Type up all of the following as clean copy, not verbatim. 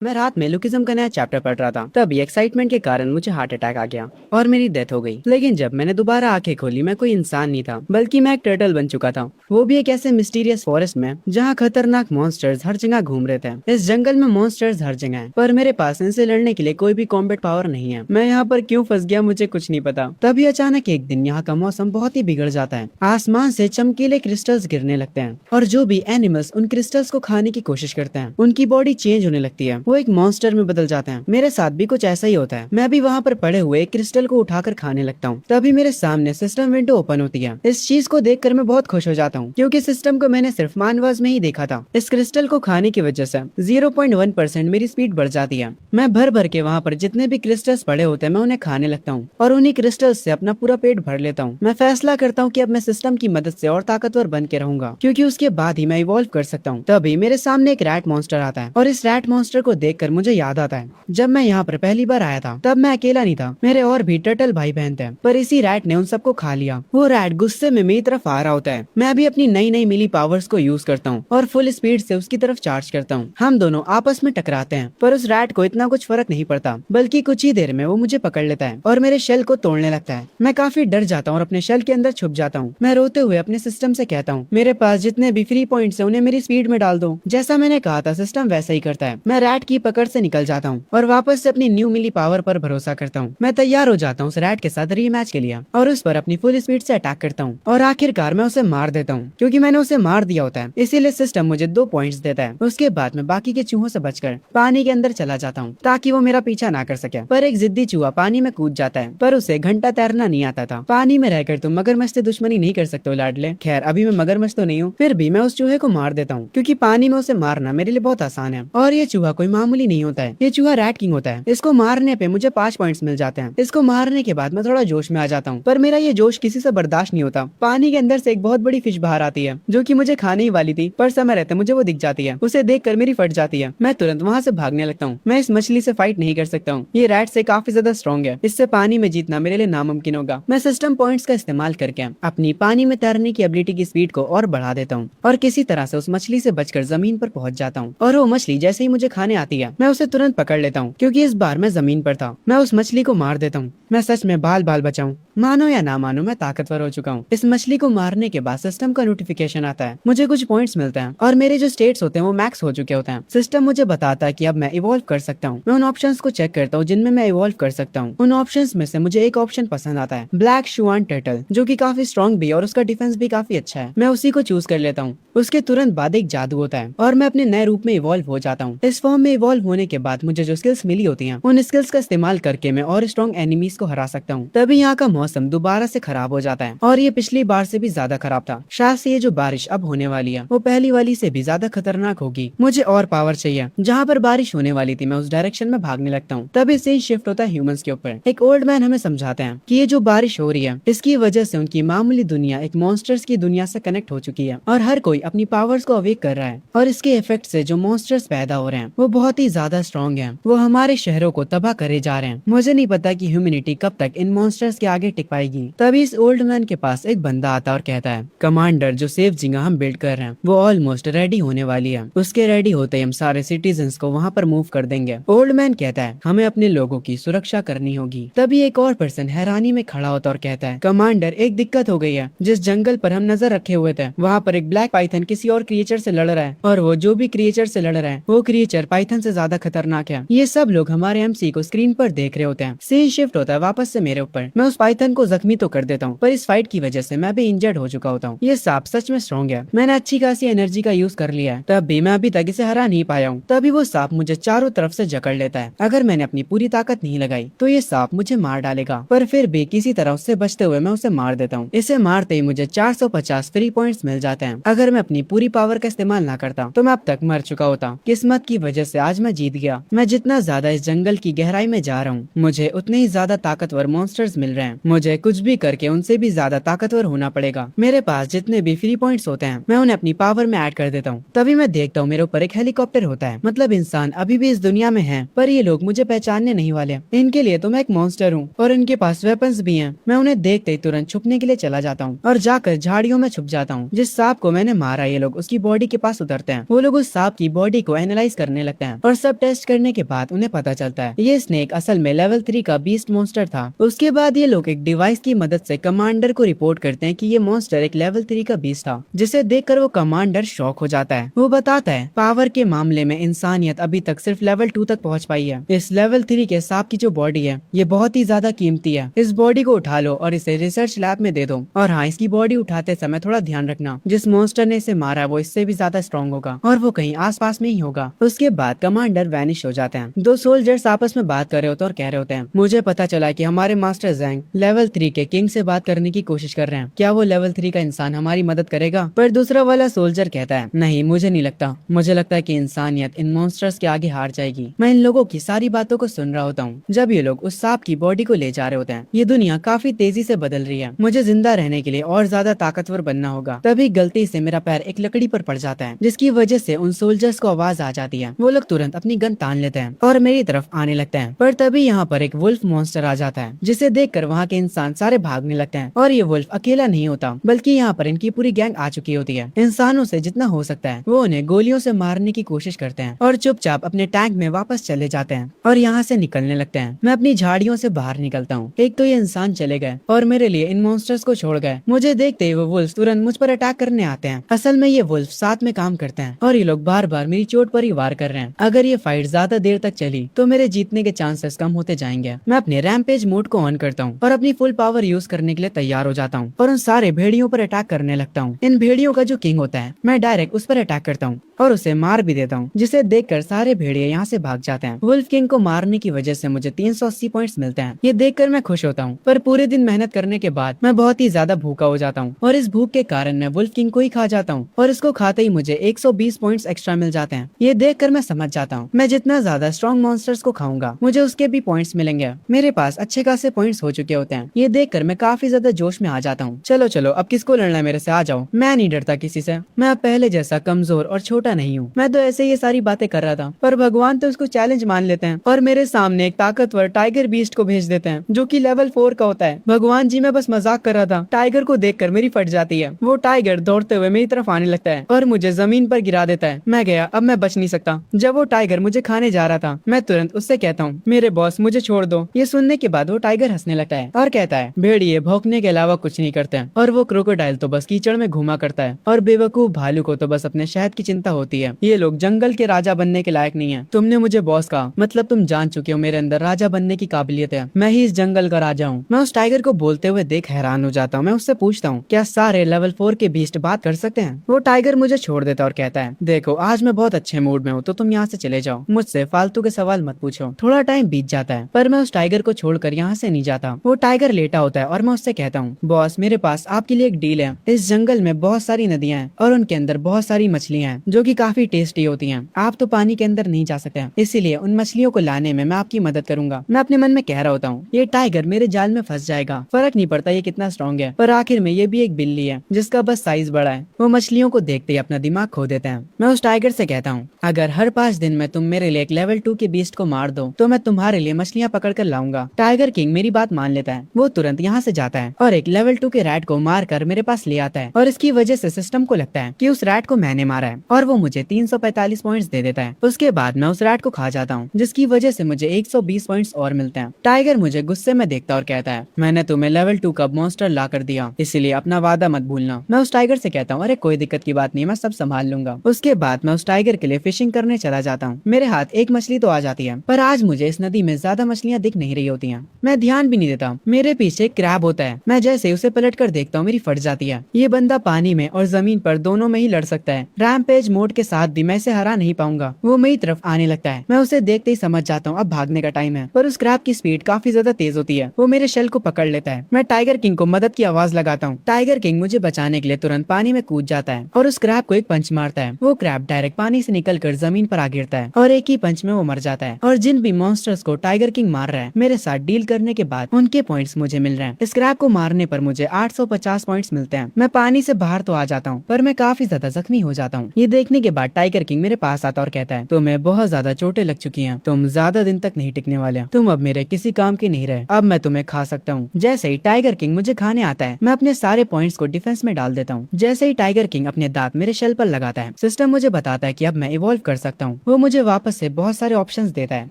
मैं रात में लुकिज्म का नया चैप्टर पढ़ रहा था, तभी एक्साइटमेंट के कारण मुझे हार्ट अटैक आ गया और मेरी डेथ हो गई। लेकिन जब मैंने दोबारा आंखें खोली, मैं कोई इंसान नहीं था, बल्कि मैं एक टर्टल बन चुका था। वो भी एक ऐसे मिस्टीरियस फॉरेस्ट में जहाँ खतरनाक मॉन्स्टर्स हर जगह घूम रहे थे। इस जंगल में मॉन्स्टर्स हर जगह हैं, पर मेरे पास इनसे लड़ने के लिए कोई भी कॉम्बैट पावर नहीं है। मैं यहाँ पर क्यों फंस गया, मुझे कुछ नहीं पता। तभी अचानक एक दिन यहाँ का मौसम बहुत ही बिगड़ जाता है। आसमान से चमकीले क्रिस्टल्स गिरने लगते हैं और जो भी एनिमल्स उन क्रिस्टल्स को खाने की कोशिश करते हैं, उनकी बॉडी चेंज होने लगती है। वो एक मॉन्स्टर में बदल जाते हैं। मेरे साथ भी कुछ ऐसा ही होता है। मैं भी वहाँ पर पड़े हुए एक क्रिस्टल को उठाकर खाने लगता हूँ। तभी मेरे सामने सिस्टम विंडो ओपन होती है। इस चीज को देखकर मैं बहुत खुश हो जाता हूँ, क्योंकि सिस्टम को मैंने सिर्फ मानवास में ही देखा था। इस क्रिस्टल को खाने की वजह से 0.1% मेरी स्पीड बढ़ जाती है। मैं भर भर के वहाँ पर जितने भी क्रिस्टल्स पड़े होते हैं, मैं उन्हें खाने लगता हूँ और उन्हीं क्रिस्टल्स से अपना पूरा पेट भर लेता हूँ। मैं फैसला करता हूँ कि अब मैं सिस्टम की मदद से और ताकतवर बन के रहूंगा, क्योंकि उसके बाद ही मैं इवॉल्व कर सकता हूँ। तभी मेरे सामने एक रैट मॉन्स्टर आता है और इस रैट मॉन्स्टर को देखकर मुझे याद आता है, जब मैं यहाँ पर पहली बार आया था तब मैं अकेला नहीं था, मेरे और भी टर्टल भाई बहन थे, पर इसी रैट ने उन सबको खा लिया। वो रैट गुस्से में मेरी तरफ आ रहा होता है। मैं भी अपनी नई नई मिली पावर्स को यूज करता हूँ और फुल स्पीड से उसकी तरफ चार्ज करता हूँ। हम दोनों आपस में टकराते हैं, पर उस रैट को इतना कुछ फर्क नहीं पड़ता, बल्कि कुछ ही देर में वो मुझे पकड़ लेता है और मेरे शेल को तोड़ने लगता है। मैं काफी डर जाता हूँ और अपने शेल के अंदर छुप जाता हूँ। मैं रोते हुए अपने सिस्टम से कहता हूँ, मेरे पास जितने भी फ्री पॉइंट्स हैं उन्हें मेरी स्पीड में डाल दो। जैसा मैंने कहा था, सिस्टम वैसा ही करता है। मैं रैट की पकड़ से निकल जाता हूँ और वापस से अपनी न्यू मिली पावर पर भरोसा करता हूँ। मैं तैयार हो जाता हूँ उस रैट के साथ रीमैच के लिए और उस पर अपनी फुल स्पीड से अटैक करता हूँ और आखिरकार मैं उसे मार देता हूँ, क्योंकि मैंने उसे मार दिया होता है। इसीलिए सिस्टम मुझे 2 पॉइंट्स देता है। उसके बाद मैं बाकी के चूहों से बचकर पानी के अंदर चला जाता हूँ, ताकि वो मेरा पीछा ना कर सके। पर एक जिद्दी चूहा पानी में कूद जाता है, पर उसे घंटा तैरना नहीं आता था। पानी में रहकर तुम मगरमच्छ से दुश्मनी नहीं कर सकते हो लाडले। खैर, अभी मैं मगरमच्छ तो नहीं हूँ, फिर भी मैं उस चूहे को मार देता हूँ, क्योंकि पानी में उसे मारना मेरे लिए बहुत आसान है। और ये चूहा कोई मामूली नहीं होता है, ये चूहा रैट किंग होता है। इसको मारने पे मुझे 5 पॉइंट्स मिल जाते हैं। इसको मारने के बाद मैं थोड़ा जोश में आ जाता हूँ, पर मेरा ये जोश किसी से बर्दाश्त नहीं होता। पानी के अंदर से एक बहुत बड़ी फिश बाहर आती है, जो कि मुझे खाने ही वाली थी, पर समय रहते मुझे वो दिख जाती है। उसे देखकर मेरी फट जाती है। मैं तुरंत वहाँ से भागने लगता हूँ। मैं इस मछली से फाइट नहीं कर सकता हूँ, ये रैट से काफी ज्यादा स्ट्रॉन्ग है। इससे पानी में जीतना मेरे लिए नामुमकिन होगा। मैं सिस्टम पॉइंट्स का इस्तेमाल करके अपनी पानी में तैरने की एबिलिटी की स्पीड को और बढ़ा देता हूँ और किसी तरह से उस मछली से बचकर जमीन पर पहुंच जाता हूँ। और वो मछली जैसे ही मुझे खाने आती है, मैं उसे तुरंत पकड़ लेता हूँ, क्योंकि इस बार मैं जमीन पर था। मैं उस मछली को मार देता हूँ। मैं सच में बाल बाल बचाऊं, मानो या ना मानो, मैं ताकतवर हो चुका हूँ। इस मछली को मारने के बाद सिस्टम का नोटिफिकेशन आता है, मुझे कुछ पॉइंट्स मिलते हैं और मेरे जो स्टेट्स होते हैं वो मैक्स हो चुके होते हैं। सिस्टम मुझे बताता है कि अब मैं इवॉल्व कर सकता हूँ। मैं उन ऑप्शंस को चेक करता हूँ जिनमें मैं इवॉल्व कर सकता हूँ। उन ऑप्शंस में से मुझे एक ऑप्शन पसंद आता है, ब्लैक शुआन टर्टल, जो कि काफी स्ट्रॉन्ग भी है और उसका डिफेंस भी काफी अच्छा है। मैं उसी को चूज कर लेता हूँ। उसके तुरंत बाद एक जादू होता है और मैं अपने नए रूप में इवॉल्व हो जाता हूँ। इस फॉर्म में इवॉल्व होने के बाद मुझे जो स्किल्स मिली होती हैं, उन स्किल्स का इस्तेमाल करके मैं और स्ट्रॉन्ग एनिमीज को हरा सकता हूँ। तभी यहाँ का मौसम दोबारा से खराब हो जाता है और ये पिछली बार से भी ज्यादा खराब था। शायद से ये जो बारिश अब होने वाली है वो पहली वाली से भी ज्यादा खतरनाक होगी। मुझे और पावर चाहिए। जहाँ पर बारिश होने वाली थी, मैं उस डायरेक्शन में भागने लगता हूँ। तभी सीन शिफ्ट होता है ह्यूमंस के ऊपर। एक ओल्ड मैन हमें समझाते हैं कि ये जो बारिश हो रही है, इसकी वजह से उनकी मामूली दुनिया एक मॉन्स्टर्स की दुनिया से कनेक्ट हो चुकी है और हर कोई अपनी पावर्स को अवेक कर रहा है। और इसके इफेक्ट से जो मॉन्स्टर्स पैदा हो रहे हैं वो बहुत ही ज्यादा स्ट्रॉन्ग है। वो हमारे शहरों को तबाह करे जा रहे हैं। मुझे नहीं पता कि ह्यूमैनिटी कब तक इन मॉन्स्टर्स के आगे टिक पाएगी। तभी इस ओल्ड मैन के पास एक बंदा आता और कहता है, कमांडर, जो सेफ जगह हम बिल्ड कर रहे हैं वो ऑलमोस्ट रेडी होने वाली है। उसके रेडी होते ही हम सारे सिटीजन्स को वहाँ पर मूव कर देंगे। ओल्ड मैन कहता है, हमें अपने लोगों की सुरक्षा करनी होगी। तभी एक और पर्सन हैरानी में खड़ा होता और कहता है, कमांडर, एक दिक्कत हो गई है। जिस जंगल पर हम नजर रखे हुए थे, वहाँ पर एक ब्लैक पाइथन किसी और क्रिएचर से लड़ रहा है और वो जो भी क्रिएचर से लड़ रहा है वो क्रिएचर पाइथन से ज्यादा खतरनाक है। ये सब लोग हमारे एमसी को स्क्रीन पर देख रहे होते हैं। सीन शिफ्ट होता है वापस से मेरे ऊपर। मैं उस पाइथन को जख्मी तो कर देता हूँ, पर इस फाइट की वजह से मैं भी इंजर्ड हो चुका होता हूँ। ये सांप सच में स्ट्रॉन्ग है। मैंने अच्छी खासी एनर्जी का यूज कर लिया है, तब भी मैं अभी तक इसे हरा नहीं पाया हूँ। तभी वो सांप मुझे चारों तरफ से जकड़ लेता है। अगर मैंने अपनी पूरी ताकत नहीं लगाई तो ये सांप मुझे मार डालेगा, पर फिर भी किसी तरह उससे बचते हुए मैं उसे मार देता हूँ। इसे मारते ही मुझे 450 फ्री पॉइंट्स मिल जाते हैं। अगर मैं अपनी पूरी पावर का इस्तेमाल ना करता तो मैं अब तक मर चुका होता। किस्मत की वजह से आज मैं जीत गया। मैं जितना ज्यादा इस जंगल की गहराई में जा रहा हूँ, मुझे उतने ही ज्यादा ताकतवर मॉन्स्टर्स मिल रहे हैं। मुझे कुछ भी करके उनसे भी ज्यादा ताकतवर होना पड़ेगा। मेरे पास जितने भी फ्री पॉइंट्स होते हैं मैं उन्हें अपनी पावर में ऐड कर देता हूँ। तभी मैं देखता हूँ मेरे ऊपर एक हेलीकॉप्टर होता है। मतलब इंसान अभी भी इस दुनिया में है, पर ये लोग मुझे पहचानने नहीं वाले। इनके लिए तो मैं एक मॉन्स्टर हूँ और इनके पास वेपन्स भी हैं। मैं उन्हें देखते ही तुरंत छुपने के लिए चला जाता हूँ और जाकर झाड़ियों में छुप जाता हूँ। जिस सांप को मैंने मारा, ये लोग उसकी बॉडी के पास उतरते हैं। वो लोग उस सांप की बॉडी को एनालाइज करने लगते हैं हैं और सब टेस्ट करने के बाद उन्हें पता चलता है ये स्नेक असल में लेवल 3 का बीस्ट मॉन्स्टर था। उसके बाद ये लोग एक डिवाइस की मदद से कमांडर को रिपोर्ट करते हैं कि ये मॉन्स्टर एक लेवल 3 का बीस्ट था, जिसे देखकर वो कमांडर शॉक हो जाता है। वो बताता है पावर के मामले में इंसानियत अभी तक सिर्फ लेवल 2 तक पहुंच पाई है। इस लेवल 3 के सांप की जो बॉडी है ये बहुत ही ज्यादा कीमती है। इस बॉडी को उठा लो और इसे रिसर्च लैब में दे दो। और हाँ, इसकी बॉडी उठाते समय थोड़ा ध्यान रखना, जिस मॉन्स्टर ने इसे मारा है वो इससे भी ज्यादा स्ट्रॉन्ग होगा और वो कहीं आसपास में ही होगा। उसके बाद कमांडर वैनिश हो जाते हैं। दो सोल्जर्स आपस में बात कर रहे होते हैं और कह रहे होते हैं मुझे पता चला कि हमारे मास्टर जैंग लेवल 3 के किंग से बात करने की कोशिश कर रहे हैं। क्या वो लेवल 3 का इंसान हमारी मदद करेगा? पर दूसरा वाला सोल्जर कहता है नहीं, मुझे नहीं लगता। मुझे लगता है कि इंसानियत इन मॉन्स्टर्स के आगे हार जाएगी। मैं इन लोगों की सारी बातों को सुन रहा होता हूँ जब ये लोग उस सांप की बॉडी को ले जा रहे होते हैं। ये दुनिया काफी तेजी से बदल रही है। मुझे जिंदा रहने के लिए और ज्यादा ताकतवर बनना होगा। तभी गलती से मेरा पैर एक लकड़ी पर पड़ जाता है, जिसकी वजह से उन सोल्जर्स को आवाज आ जाती है। वो लोग तुरंत अपनी गन तान लेते हैं और मेरी तरफ आने लगते हैं। पर तभी यहाँ पर एक वुल्फ मॉन्स्टर आ जाता है, जिसे देखकर वहाँ के इंसान सारे भागने लगते हैं। और ये वुल्फ अकेला नहीं होता, बल्कि यहाँ पर इनकी पूरी गैंग आ चुकी होती है। इंसानों से जितना हो सकता है वो उन्हें गोलियों से मारने की कोशिश करते हैं और चुपचाप अपने टैंक में वापस चले जाते हैं और यहाँ से निकलने लगते हैं। मैं अपनी झाड़ियों से बाहर निकलता हूँ। एक तो ये इंसान चले गए और मेरे लिए इन मॉन्स्टर्स को छोड़ गए। मुझे देखते ही वो वुल्फ तुरंत मुझ पर अटैक करने आते हैं। असल में ये वुल्फ साथ में काम करते हैं और ये लोग बार बार मेरी चोट पर ही वार कर रहे हैं। अगर ये फाइट ज्यादा देर तक चली तो मेरे जीतने के चांसेस कम होते जाएंगे। मैं अपने रैम्पेज मोड को ऑन करता हूँ और अपनी फुल पावर यूज करने के लिए तैयार हो जाता हूँ और उन सारे भेड़ियों पर अटैक करने लगता हूँ। इन भेड़ियों का जो किंग होता है मैं डायरेक्ट उस पर अटैक करता हूँ और उसे मार भी देता हूँ, जिसे देखकर सारे भेड़िए यहाँ से भाग जाते हैं। वुल्फ किंग को मारने की वजह से मुझे 380 पॉइंट्स मिलते हैं। ये देखकर मैं खुश होता हूँ, पर पूरे दिन मेहनत करने के बाद मैं बहुत ही ज्यादा भूखा हो जाता हूँ और इस भूख के कारण मैं वुल्फ किंग को ही खा जाता हूँ और इसको खाते ही मुझे 120 पॉइंट्स एक्स्ट्रा मिल जाते हैं। ये देखकर मैं समझ जाता हूँ मैं जितना ज्यादा स्ट्रॉन्ग मॉन्स्टर्स को खाऊंगा मुझे उसके भी पॉइंट्स मिलेंगे। मेरे पास अच्छे खासे पॉइंट्स हो चुके होते हैं। ये देखकर मैं काफी ज्यादा जोश में आ जाता हूँ। चलो चलो, अब किसको लड़ना है, मेरे से आ जाओ। मैं नहीं डरता किसी से। मैं अब पहले जैसा कमजोर और छोटा नहीं हूँ। मैं तो ऐसे ये सारी बातें कर रहा था, पर भगवान तो उसको चैलेंज मान लेते हैं और मेरे सामने एक ताकतवर टाइगर बीस्ट को भेज देते हैं जो कि लेवल 4 का होता है। भगवान जी, मैं बस मजाक कर रहा था। टाइगर को देखकर मेरी फट जाती है। वो टाइगर दौड़ते हुए मेरी तरफ आने लगता है और मुझे जमीन पर गिरा देता है। मैं गया, अब मैं बच नहीं सकता। जब वो टाइगर मुझे खाने जा रहा था मैं तुरंत उससे कहता हूँ मेरे बॉस मुझे छोड़ दो। ये सुनने के बाद वो टाइगर हंसने लगता है और कहता है भेड़िए भौंकने के अलावा कुछ नहीं करते हैं और वो क्रोकोडाइल तो बस कीचड़ में घुमा करता है और बेवकूफ भालू को तो बस अपने शहद की चिंता होती है। ये लोग जंगल के राजा बनने के लायक नहीं है। तुमने मुझे बॉस कहा, मतलब तुम जान चुके हो मेरे अंदर राजा बनने की काबिलियत है। मैं ही इस जंगल का राजा हूँ। मैं उस टाइगर को बोलते हुए देख हैरान हो जाता हूँ। मैं उससे पूछता हूँ क्या सारे लेवल 4 के बीस्ट बात कर सकते हैं? वो टाइगर मुझे छोड़ देता और कहता है देखो आज मैं बहुत अच्छे मूड में हूँ तो तुम यहाँ से चले जाओ। मुझसे फालतू के सवाल मत पूछो। थोड़ा टाइम बीत जाता है पर मैं उस टाइगर को छोड़कर यहाँ से नहीं जाता। वो टाइगर लेटा होता है और मैं उससे कहता हूँ बॉस मेरे पास आपके लिए एक डील है। इस जंगल में बहुत सारी नदियां हैं और उनके अंदर बहुत सारी मछलियां हैं जो कि काफी टेस्टी होती हैं। आप तो पानी के अंदर नहीं जा सकते, इसीलिए उन मछलियों को लाने में मैं आपकी मदद करूंगा। मैं अपने मन में कह रहा होता हूँ ये टाइगर मेरे जाल में फंस जाएगा, फर्क नहीं पड़ता ये कितना स्ट्रॉन्ग है, पर आखिर में ये भी एक बिल्ली है जिसका बस साइज बड़ा है। वो मछलियों को देखते ही अपना दिमाग खो देते हैं। मैं उस टाइगर से कहता हूँ अगर हर 5 दिन में तुम मेरे लिए एक लेवल 2 के बीस्ट को मार दो तो मैं तुम्हारे लिए मछलियाँ पकड़ कर लाऊंगा। टाइगर किंग मेरी बात मान लेता है। वो तुरंत यहाँ से जाता है और एक लेवल 2 के रैट को मार कर मेरे पास ले आता है और इसकी वजह से सिस्टम को लगता है कि उस रैट को मैंने मारा है और वो मुझे 345 पॉइंट्स दे देता है। उसके बाद मैं उस रैट को खा जाता हूँ जिसकी वजह से मुझे 120 पॉइंट्स और मिलते हैं। टाइगर मुझे गुस्से में देखता और कहता है मैंने तुम्हें लेवल 2 का मॉन्स्टर ला कर दिया, इसीलिए अपना वादा मत भूलना। मैं उस टाइगर से कहता हूँ अरे कोई दिक्कत की बात नहीं, मैं सब संभाल लूंगा। उसके बाद मैं उस टाइगर के लिए फिशिंग करने चला जाता हूँ। मेरे हाथ एक मछली तो आ जाती है, पर आज मुझे इस नदी में ज्यादा मछलियाँ दिख नहीं रही होती हैं। मैं ध्यान भी नहीं देता। मेरे पीछे एक क्रैब होता है। मैं जैसे उसे पलट कर देखता हूँ मेरी फट जाती है। ये बंदा पानी में और जमीन पर दोनों में ही लड़ सकता है। रैम्पेज मोड के साथ भी मैं इसे हरा नहीं पाऊंगा। वो मेरी तरफ आने लगता है। मैं उसे देखते ही समझ जाता हूँ अब भागने का टाइम है, पर उस क्रैब की स्पीड काफी ज्यादा तेज होती है। वो मेरे शेल को पकड़ लेता है। मैं टाइगर किंग को मदद की आवाज लगाता हूँ। टाइगर किंग मुझे बचाने के लिए तुरंत पानी में कूद जाता है और उस क्रैब को एक पंच मारता है। वो क्रैब डायरेक्ट पानी से निकलकर जमीन पर आ गिरता है और एक ही पंच में वो मर जाता है। और जिन भी मॉन्स्टर्स को टाइगर किंग मार रहा है मेरे साथ डील करने के बाद उनके पॉइंट्स मुझे मिल रहे हैं। इस क्रैब को मारने पर मुझे 850 पॉइंट्स मिलते हैं। मैं पानी से बाहर तो आ जाता हूँ पर मैं काफी ज्यादा जख्मी हो जाता हूँ। ये देखने देखने के बाद टाइगर किंग मेरे पास आता और कहता है तुम्हें बहुत ज्यादा चोटें लग चुकी हैं, तुम ज्यादा दिन तक नहीं टिकने वाले, तुम अब मेरे किसी काम के नहीं रहे, अब मैं तुम्हें खा सकता हूँ। जैसे ही टाइगर किंग मुझे खाने आता है मैं अपने सारे पॉइंट्स को डिफेंस में डाल देता हूँ। जैसे ही टाइगर किंग अपने दांत मेरे शेल पर लगाता है सिस्टम मुझे बताता है कि अब मैं इवॉल्व कर सकता हूँ। वो मुझे वापस से बहुत सारे ऑप्शंस देता है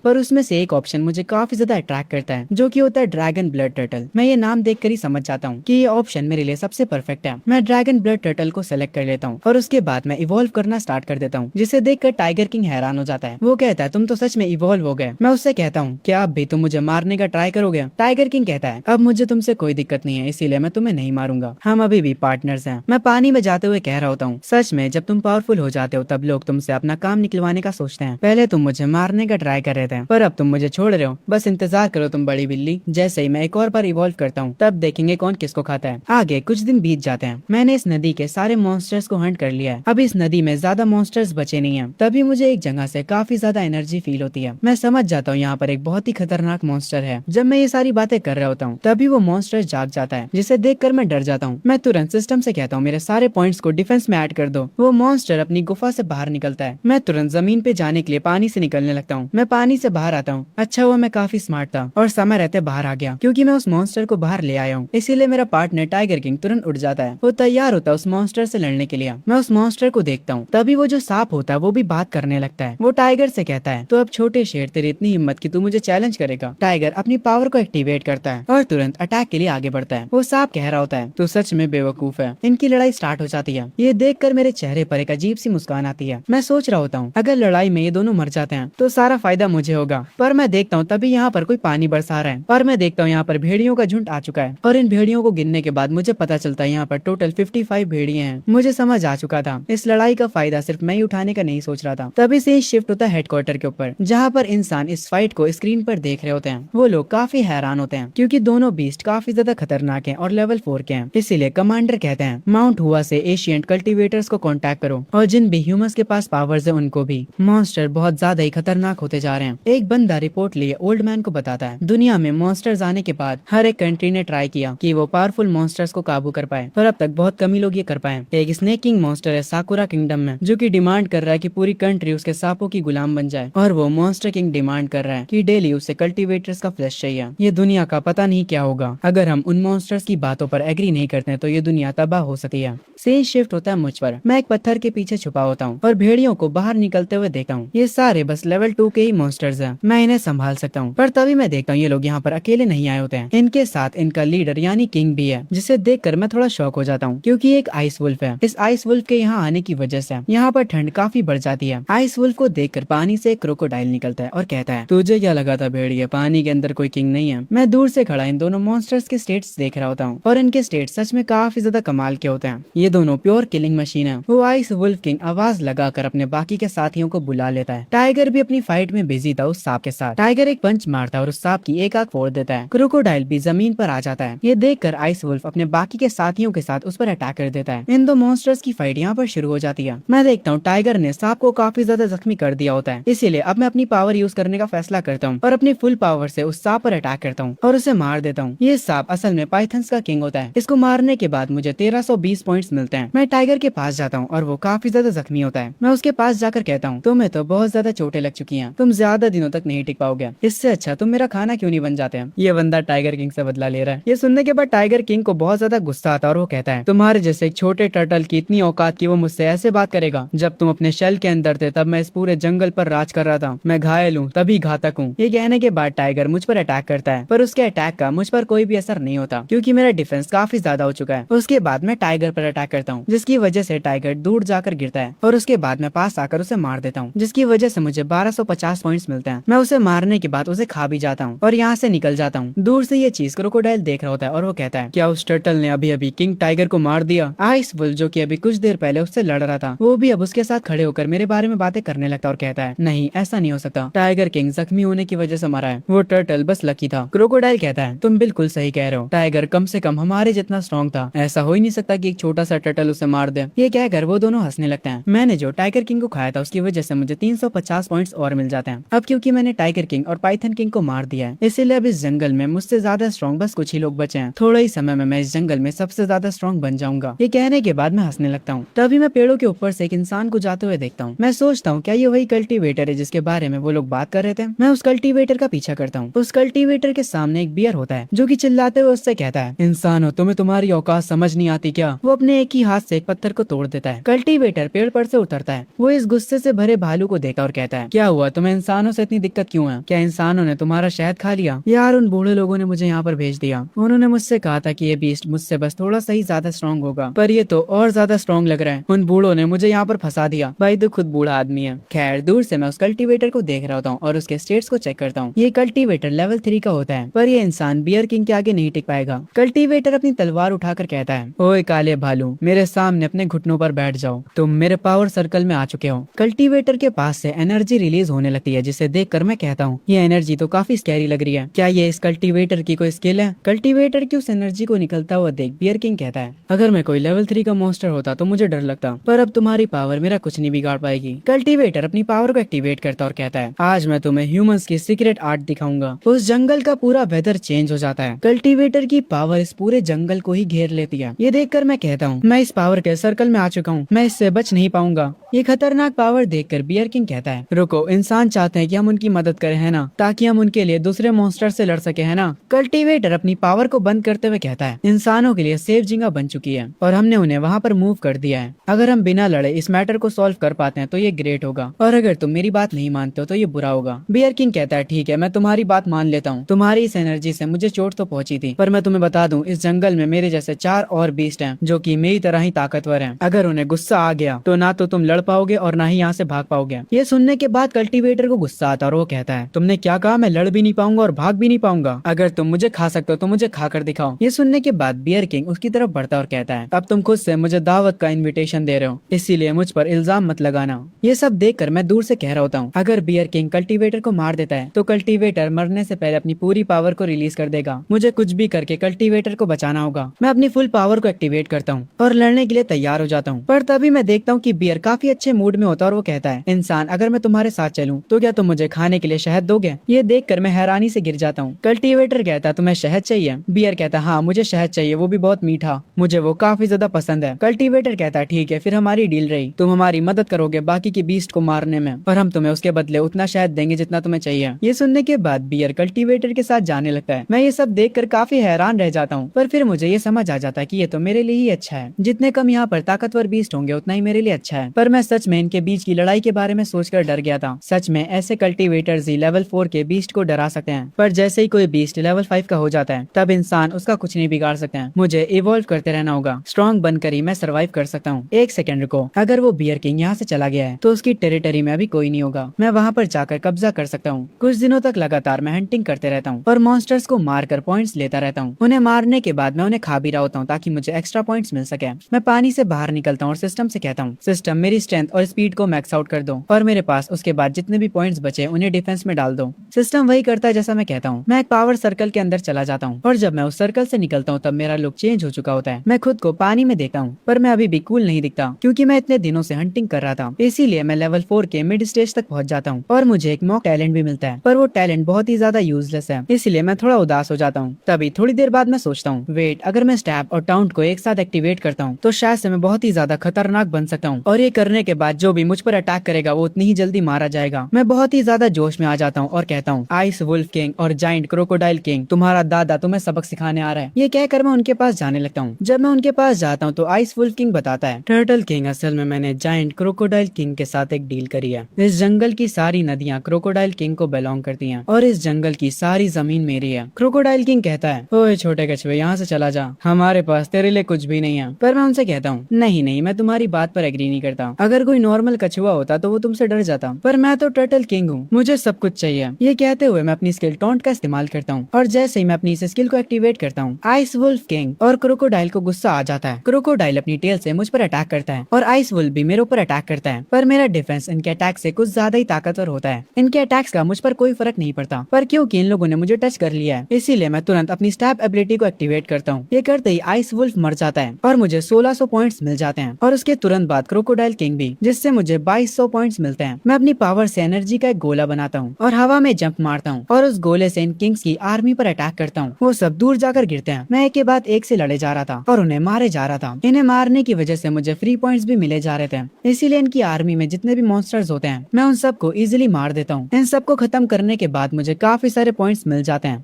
पर उसमें से एक ऑप्शन मुझे काफी ज्यादा अट्रैक्ट करता है जो कि होता है ड्रैगन ब्लड टर्टल। मैं ये नाम देखकर ही समझ जाता हूँ कि ये ऑप्शन मेरे लिए सबसे परफेक्ट है। मैं ड्रैगन ब्लड टर्टल को सेलेक्ट कर लेता हूँ और उसके बाद मैं इवॉल्व करना स्टार्ट कर देता हूँ, जिसे देखकर टाइगर किंग हैरान हो जाता है। वो कहता है तुम तो सच में इवॉल्व हो गए। मैं उससे कहता हूँ क्या अब भी तुम मुझे मारने का ट्राई करोगे? टाइगर किंग कहता है अब मुझे तुमसे कोई दिक्कत नहीं है, इसीलिए मैं तुम्हें नहीं मारूंगा, हम अभी भी पार्टनर्स हैं। मैं पानी में जाते हुए कह रहा होता हूँ सच में जब तुम पावरफुल हो जाते हो तब लोग तुमसे अपना काम निकलवाने का सोचते हैं। पहले तुम मुझे मारने का ट्राई कर रहे थे पर अब तुम मुझे छोड़ रहे हो, बस इंतजार करो तुम बड़ी बिल्ली। जैसे ही मैं एक और बार इवॉल्व करता हूँ तब देखेंगे कौन किसको खाता है। आगे कुछ दिन बीत जाते हैं। मैंने इस नदी के सारे मॉन्स्टर्स को हंट कर लिया है। अब इस नदी में ज्यादा मॉन्स्टर्स बचे नहीं हैं। तभी मुझे एक जगह से काफी ज्यादा एनर्जी फील होती है। मैं समझ जाता हूँ यहाँ पर एक बहुत ही खतरनाक मॉन्स्टर है। जब मैं ये सारी बातें कर रहा होता हूँ तभी वो मॉन्स्टर जाग जाता है, जिसे देखकर मैं डर जाता हूँ। मैं तुरंत सिस्टम से कहता हूँ मेरे सारे पॉइंट्स को डिफेंस में ऐड कर दो। वो मॉन्स्टर अपनी गुफा से बाहर निकलता है। मैं तुरंत जमीन पे जाने के लिए पानी से निकलने लगता हूँ। मैं पानी से बाहर आता हूँ। अच्छा हुआ मैं काफी स्मार्ट था और समय रहते बाहर आ गया क्योंकि मैं उस मॉन्स्टर को बाहर ले आया हूँ। इसीलिए मेरा पार्टनर टाइगर किंग तुरंत उठ जाता है। वो तैयार होता है उस मॉन्स्टर से लड़ने के लिए। मैं उस मॉन्स्टर को देखता हूँ तभी वो जो सांप होता है वो भी बात करने लगता है। वो टाइगर से कहता है तो अब छोटे शेर तेरी इतनी हिम्मत कि तू मुझे चैलेंज करेगा? टाइगर अपनी पावर को एक्टिवेट करता है और तुरंत अटैक के लिए आगे बढ़ता है। वो सांप कह रहा होता है तू सच में बेवकूफ है। इनकी लड़ाई स्टार्ट हो जाती है। ये देखकर मेरे चेहरे पर एक अजीब सी मुस्कान आती है। मैं सोच रहा होता हूँ अगर लड़ाई में ये दोनों मर जाते हैं तो सारा फायदा मुझे होगा। पर मैं देखता हूँ तभी यहाँ पर कोई पानी बरसा रहा है और मैं देखता हूँ यहाँ पर भेड़ियों का झुंड आ चुका है और इन भेड़ियों को गिनने के बाद मुझे पता चलता है यहाँ पर टोटल 55 भेड़िए हैं। मुझे समझ आ चुका था इस लड़ाई का फायदा सिर्फ मैं ही उठाने का नहीं सोच रहा था। तभी से शिफ्ट होता है हेडक्वार्टर के ऊपर जहाँ पर इंसान इस फाइट को स्क्रीन पर देख रहे होते हैं। वो लोग काफी हैरान होते हैं क्योंकि दोनों बीस्ट काफी ज्यादा खतरनाक हैं और लेवल 4 के हैं। इसीलिए कमांडर कहते हैं माउंट हुआ से एशियंट कल्टीवेटर्स को कांटेक्ट करो और जिन भी ह्यूमंस के पास पावर्स है उनको भी। मॉन्स्टर बहुत ज्यादा ही खतरनाक होते जा रहे हैं। एक बंदा रिपोर्ट लिए ओल्ड मैन को बताता है दुनिया में मॉन्स्टर्स आने के बाद हर एक कंट्री ने ट्राई किया कि वो पावरफुल मॉन्स्टर्स को काबू कर पाए पर अब तक बहुत कम ही लोग ये कर पाए। एक स्नेक किंग मॉन्स्टर है साकुरा किंगडम में जो कि डिमांड कर रहा है कि पूरी कंट्री उसके सांपों की गुलाम बन जाए और वो मॉन्स्टर किंग डिमांड कर रहा है कि डेली उसे कल्टीवेटर्स का फ्लैश चाहिए। ये दुनिया का पता नहीं क्या होगा अगर हम उन मॉन्स्टर्स की बातों पर एग्री नहीं करते तो ये दुनिया तबाह हो सकती है। सीन शिफ्ट होता है मुझ पर। मैं एक पत्थर के पीछे छुपा होता हूँ और भेड़ियों को बाहर निकलते हुए देखता हूँ। ये सारे बस लेवल 2 के ही मॉन्स्टर्स हैं। मैं इन्हें संभाल सकता हूँ। पर तभी मैं देखता हूँ ये लोग यहाँ पर अकेले नहीं आए होते हैं। इनके साथ इनका लीडर यानी किंग भी है, जिसे देखकर मैं थोड़ा शॉक हो जाता हूँ क्योंकि एक आइस वुल्फ है। इस आइस वुल्फ के यहाँ आने की वजह से यहाँ पर ठंड काफी बढ़ जाती है। आइस वुल्फ को देखकर पानी से एक क्रोकोडाइल निकलता है और कहता है तुझे क्या लगा था भेड़िया, पानी के अंदर कोई किंग नहीं है। मैं दूर से खड़ा इन दोनों मॉन्स्टर्स के स्टेट्स देख रहा होता हूँ और इनके स्टेट्स सच में काफी ज्यादा कमाल के होते हैं। ये दोनों प्योर किलिंग मशीन है। वो आइस वुल्फ किंग आवाज लगाकर अपने बाकी के साथियों को बुला लेता है। टाइगर भी अपनी फाइट में बिजी था उस सांप के साथ। टाइगर एक पंच मारता है और उस सांप की एक आंख फोड़ देता है। क्रोकोडाइल भी जमीन पर आ जाता है। ये देखकर आइस वुल्फ अपने बाकी के साथियों के साथ उस पर अटैक कर देता है। इन दो मॉन्स्टर्स की फाइट यहाँ पर शुरू हो जाती है। मैं देखता हूँ टाइगर ने सांप को काफी ज्यादा जख्मी कर दिया होता है। इसीलिए अब मैं अपनी पावर यूज करने का फैसला करता हूँ और अपनी फुल पावर से उस सांप पर अटैक करता हूँ और उसे मार देता हूँ। ये सांप असल में पाइथन्स का किंग होता है। इसको मारने के बाद मुझे 1320 पॉइंट्स मिलते हैं। मैं टाइगर के पास जाता हूँ और वो काफी ज्यादा जख्मी होता है। मैं उसके पास जाकर कहता हूँ तुम्हें तो बहुत ज्यादा चोटें लग चुकी हैं, तुम ज्यादा दिनों तक नहीं टिक पाओगे, इससे अच्छा तुम मेरा खाना क्यों नहीं बन जाते हैं। ये बंदा टाइगर किंग से बदला ले रहा है। ये सुनने के बाद टाइगर किंग को बहुत ज्यादा गुस्सा आता है और वो कहता है तुम्हारे जैसे एक छोटे टर्टल की इतनी औकात की वो मुझसे ऐसे बात करेगा? जब तुम अपने शेल के अंदर थे तब मैं इस पूरे जंगल पर राज कर रहा था। मैं घायल हूँ तभी घातक हूँ। ये कहने के बाद टाइगर मुझ पर अटैक करता है पर उसके अटैक का मुझ पर कोई भी असर नहीं होता क्योंकि मेरा डिफेंस काफी ज्यादा हो चुका है। उसके बाद मैं टाइगर पर अटैक करता हूँ जिसकी वजह से टाइगर दूर जाकर गिरता है और उसके बाद मैं पास आकर उसे मार देता हूँ जिसकी वजह से मुझे 1250 पॉइंट्स मिलते हैं। मैं उसे मारने के बाद उसे खा भी जाता हूँ और यहाँ से निकल जाता हूँ। दूर से ये चीज क्रोकोडाइल देख रहा होता है और वो कहता है क्या उस टर्टल ने अभी अभी किंग टाइगर को मार दिया? आइस वुल्फ जो कि अभी कुछ देर पहले उससे लड़ रहा था वो भी अब उसके साथ खड़े होकर मेरे बारे में बातें करने लगता और कहता है नहीं ऐसा नहीं हो सकता, टाइगर किंग जख्मी होने की वजह से मरा है, वो टर्टल बस लकी था। क्रोकोडाइल कहता है तुम बिल्कुल सही कह रहे हो, टाइगर कम से कम हमारे जितना स्ट्रॉन्ग था, ऐसा हो ही नहीं सकता कि एक छोटा सा टर्टल उसे मार दे। ये कहकर वो दोनों हंसने लगते हैं। मैंने जो टाइगर किंग को खाया था उसकी वजह से मुझे 350 पॉइंट्स और मिल जाते हैं। अब क्योंकि मैंने टाइगर किंग और पाइथन किंग को मार दिया है इसीलिए अब इस जंगल में मुझसे ज्यादा स्ट्रॉन्ग बस कुछ ही लोग बचे हैं। थोड़ा ही समय में मैं इस जंगल में सबसे ज्यादा स्ट्रॉन्ग बन जाऊंगा। ये कहने के बाद मैं हंसने लगता हूँ। तभी मैं पेड़ों के ऊपर से एक इंसान को जाते हुए देखता हूँ। मैं सोचता हूँ क्या ये वही कल्टीवेटर है जिसके बारे में वो लोग बात कर रहे थे। मैं उस कल्टीवेटर का पीछा करता हूँ। उस कल्टीवेटर के सामने एक बियर होता है जो कि चिल्लाते हुए उससे कहता है, इंसान हो तुम्हें तुम्हारी औकात समझ नहीं आती क्या। वो अपने एक ही हाथ से एक पत्थर को तोड़ देता है। कल्टीवेटर पेड़ पर से उतरता है। वो इस गुस्से से भरे भालू को देखा और कहता है, क्या हुआ, तुम्हें इंसानों से इतनी दिक्कत क्यों है? क्या इंसानों ने तुम्हारा शहद खा लिया? यार उन बूढ़े लोगों ने मुझे यहाँ पर भेज दिया। उन्होंने मुझसे कहा था कि ये बीस्ट मुझसे बस थोड़ा सा ही ज्यादा स्ट्रॉन्ग होगा, पर ये तो और ज्यादा स्ट्रॉन्ग लग रहा है। उन बूढ़ों ने मुझे यहाँ पर फंसा दिया। भाई तो खुद बूढ़ा आदमी है। खैर दूर से मैं उस कल्टीवेटर को देख रहा होता हूँ और उसके स्टेट्स को चेक करता हूँ। ये कल्टीवेटर लेवल 3 का होता है, पर ये इंसान बियर किंग के आगे नहीं टिक पाएगा। कल्टीवेटर अपनी तलवार उठाकर कहता है, ओए काले भालू, मेरे सामने अपने घुटनों पर बैठ जाओ। तुम मेरे पावर सर्कल में आ चुके हो। कल्टीवेटर के पास से एनर्जी रिलीज होने लगती है, जिसे देखकर मैं कहता हूँ, ये एनर्जी तो काफी स्कैरी लग रही है। क्या ये इस कल्टीवेटर की कोई स्किल है? कल्टीवेटर की उस एनर्जी को निकलता हुआ देख बियर किंग कहता है, अगर मैं कोई लेवल 3 का मॉन्स्टर होता तो मुझे डर लगता, पर अब तुम्हारी पावर मेरा कुछ नहीं बिगाड़ पाएगी। कल्टीवेटर अपनी पावर को एक्टिवेट करता और कहता है, आज मैं तुम्हें ह्यूमंस की सीक्रेट आर्ट दिखाऊंगा। उस जंगल का पूरा वेदर चेंज हो जाता है। कल्टीवेटर की पावर इस पूरे जंगल को ही घेर लेती है। ये देखकर मैं कहता हूँ, मैं इस पावर के सर्कल में आ चुका हूँ, मैं इससे बच नहीं पाऊंगा। ये खतरनाक पावर देखकर बियर किंग कहता है, रुको, इंसान चाहते हैं कि हम उनकी मदद करें, है ना, ताकि हम उनके लिए दूसरे मॉन्स्टर से लड़ सके, है ना। कल्टीवेटर अपनी पावर को बंद करते हुए कहता है, इंसानों के लिए सेफ जगह बन चुकी है और हमने उन्हें वहाँ पर मूव कर दिया है। अगर हम बिना लड़े इस मैटर को सॉल्व कर पाते हैं तो ये ग्रेट होगा, और अगर तुम मेरी बात नहीं मानते हो तो ये बुरा होगा। बियर किंग कहता है, ठीक है, मैं तुम्हारी बात मान लेता हूँ। तुम्हारी इस एनर्जी से मुझे चोट तो पहुंची थी, पर मैं तुम्हें बता दूं, इस जंगल में मेरे जैसे 4 और बीस्ट हैं जो कि मेरी तरह ही ताकतवर हैं। अगर उन्हें गुस्सा आ गया तो ना तो तुम लड़ पाओगे और ना ही यहाँ से भाग पाओगे। ये सुनने के बाद कल्टीवेटर को गुस्सा आता और वो कहता है, तुमने क्या कहा? मैं लड़ भी नहीं पाऊंगा और भाग भी नहीं पाऊंगा? अगर तुम मुझे खा सकते हो तो मुझे खा कर दिखाओ। ये सुनने के बाद बियर किंग उसकी तरफ बढ़ता और कहता है, अब तुम खुद से मुझे दावत का इन्विटेशन दे रहे हो, इसीलिए मुझ पर इल्जाम मत लगाना। ये सब देखकर मैं दूर से कह रहा होता हूँ, अगर बियर किंग कल्टीवेटर को मार देता है तो कल्टीवेटर मरने से पहले अपनी पूरी पावर को रिलीज कर देगा। मुझे कुछ भी करके कल्टीवेटर को बचाना होगा। मैं अपनी फुल पावर को एक्टिवेट करता हूँ और लड़ने के लिए तैयार हो जाता हूँ। पर तभी मैं देखता हूँ कि बियर काफी अच्छे मूड में होता है और वो कहता है, इंसान, अगर मैं तुम्हारे साथ चलूं तो क्या तुम मुझे खाने के लिए शहद दोगे? ये देखकर मैं हैरानी से गिर जाता हूँ। कल्टीवेटर कहता है, तुम्हें शहद चाहिए? बियर कहता है, हाँ मुझे शहद चाहिए, वो भी बहुत मीठा, मुझे वो काफी ज्यादा पसंद है। कल्टीवेटर कहता है, ठीक है, फिर हमारी डील रही, तुम हमारी मदद करोगे बाकी की बीस्ट को मारने में, पर हम तुम्हें उसके बदले उतना शहद देंगे जितना तुम्हें चाहिए। ये सुनने के बाद बियर कल्टीवेटर के साथ जाने लगता है। मैं ये सब देखकर काफी हैरान रह जाता हूँ, पर फिर मुझे ये समझ आ जाता है कि ये तो मेरे लिए ही अच्छा है। जितने कम यहाँ पर ताकतवर बीस्ट होंगे उतना ही मेरे लिए अच्छा है। पर मैं सच में इनके बीच की लड़ाई के बारे में सोचकर डर गया था। सच में ऐसे कल्टीवेटर्स ही लेवल 4 के बीस्ट को डरा सकते हैं, पर जैसे ही कोई बीस्ट लेवल 5 का हो जाता है तब इंसान उसका कुछ नहीं बिगाड़ सकते हैं। मुझे इवॉल्व करते रहना होगा, स्ट्रॉन्ग बनकर ही मैं सर्वाइव कर सकता हूँ। एक सेकंड रुको, अगर वो बियर किंग यहाँ से चला गया है तो उसकी टेरिटरी में अभी कोई नहीं होगा, मैं वहाँ पर जाकर कब्जा कर सकता हूँ। कुछ दिनों तक लगातार मैं हंटिंग करते रहता हूँ और मॉन्स्टर्स को मारकर पॉइंट्स लेता रहता हूँ। उन्हें मारने के बाद मैं उन्हें खा भी रहा होता हूँ ताकि मुझे एक्स्ट्रा पॉइंट्स मिल सके। मैं पानी से बाहर निकलता हूँ और सिस्टम से कहता हूँ, सिस्टम मेरी स्ट्रेंथ और स्पीड को मैक्स आउट कर दो और मेरे पास उसके बाद जितने भी पॉइंट्स बचे उन्हें डिफेंस में डाल दो। सिस्टम वही करता है जैसा मैं कहता हूँ। मैं एक पावर सर्कल के अंदर चला जाता हूँ और जब मैं उस सर्कल से निकलता हूँ तब मेरा लुक चेंज हो चुका होता है। मैं खुद को पानी में देखता हूँ, पर मैं अभी भी कूल नहीं दिखता क्योंकि मैं इतने दिनों से हंटिंग कर रहा था। इसीलिए मैं लेवल 4 के मिड स्टेज तक पहुंच जाता हूँ और मुझे एक मॉक टैलेंट भी मिलता है, पर वो टैलेंट बहुत ही ज्यादा यूजलेस है, इसलिए मैं थोड़ा उदास हो जाता हूँ। तभी थोड़ी देर बाद मैं सोचता हूँ, वेट, अगर मैं स्टैब और टाउंट को एक साथ एक्टिवेट करता हूँ तो शायद से मैं बहुत ही ज्यादा खतरनाक बन सकता हूँ, और ये करने के बाद जो भी मुझ पर अटैक करेगा वो उतनी ही जल्दी मारा जाएगा। मैं बहुत ही ज्यादा जोश में आ जाता हूँ और कहता हूँ, आइस वुल्फ किंग और जाइंट क्रोकोडाइल किंग, तुम्हारा दादा तुम्हें सबक सिखाने आ रहा है। ये कहकर मैं उनके पास जाने लगता हूँ। जब मैं उनके पास जाता हूँ तो आइस वुल्फ किंग बताता है, टर्टल किंग, असल में मैंने जाइंट क्रोकोडाइल किंग के साथ एक डील करी है। इस जंगल की सारी नदियाँ क्रोकोडाइल किंग को बिलोंग करती हैं और इस जंगल की सारी जमीन मेरी है। क्रोकोडाइल किंग कहता है, ओए छोटे कछुए, यहाँ से चला जा, हमारे पास तेरे लिए कुछ भी नहीं है। पर मैं उनसे कहता हूँ, नहीं नहीं, मैं तुम्हारी बात पर एग्री नहीं करता। अगर कोई नॉर्मल कछुआ होता तो वो तुमसे डर जाता, पर मैं तो टर्टल किंग हूँ, मुझे सब कुछ चाहिए। ये कहते हुए मैं अपनी स्किल टॉन्ट का इस्तेमाल करता हूँ और जैसे ही मैं अपनी इस स्किल को एक्टिवेट करता हूँ, आइस वुल्फ किंग और क्रोकोडाइल को गुस्सा आ जाता है। क्रोकोडाइल अपनी टेल से मुझ पर अटैक करता है और आइस वुल्फ भी मेरे ऊपर अटैक करता है, पर मेरा डिफेंस इनके अटैक से कुछ ज्यादा ही ताकतवर होता है। इनके अटैक्स का मुझ पर कोई फर्क नहीं पड़ता, पर क्योंकि इन लोगों ने मुझे टच कर लिया है इसीलिए मैं तुरंत अपनी स्टैब एबिलिटी को एक्टिवेट करता हूँ। ये करते ही आइस वुल्फ मर जाता है और मुझे 1600 पॉइंट्स मिल जाते हैं, और उसके तुरंत बाद क्रोकोडाइल किंग भी, जिससे मुझे 2200 पॉइंट्स मिलते हैं। मैं अपनी पावर से एनर्जी का एक गोला बनाता हूँ और हवा में जंप मारता हूँ और उस गोले से इन किंग्स की आर्मी पर अटैक करता हूँ। वो सब दूर जाकर गिरते हैं। मैं एक के बाद एक से लड़े जा रहा था और उन्हें मारे जा रहा था। इन्हें मारने की वजह से मुझे फ्री पॉइंट्स भी मिले खेले जा रहे थे, इसीलिए इनकी आर्मी में जितने भी मॉन्स्टर्स होते हैं मैं उन सबको इजीली मार देता हूँ। इन सबको खत्म करने के बाद मुझे काफी सारे पॉइंट्स मिल जाते हैं।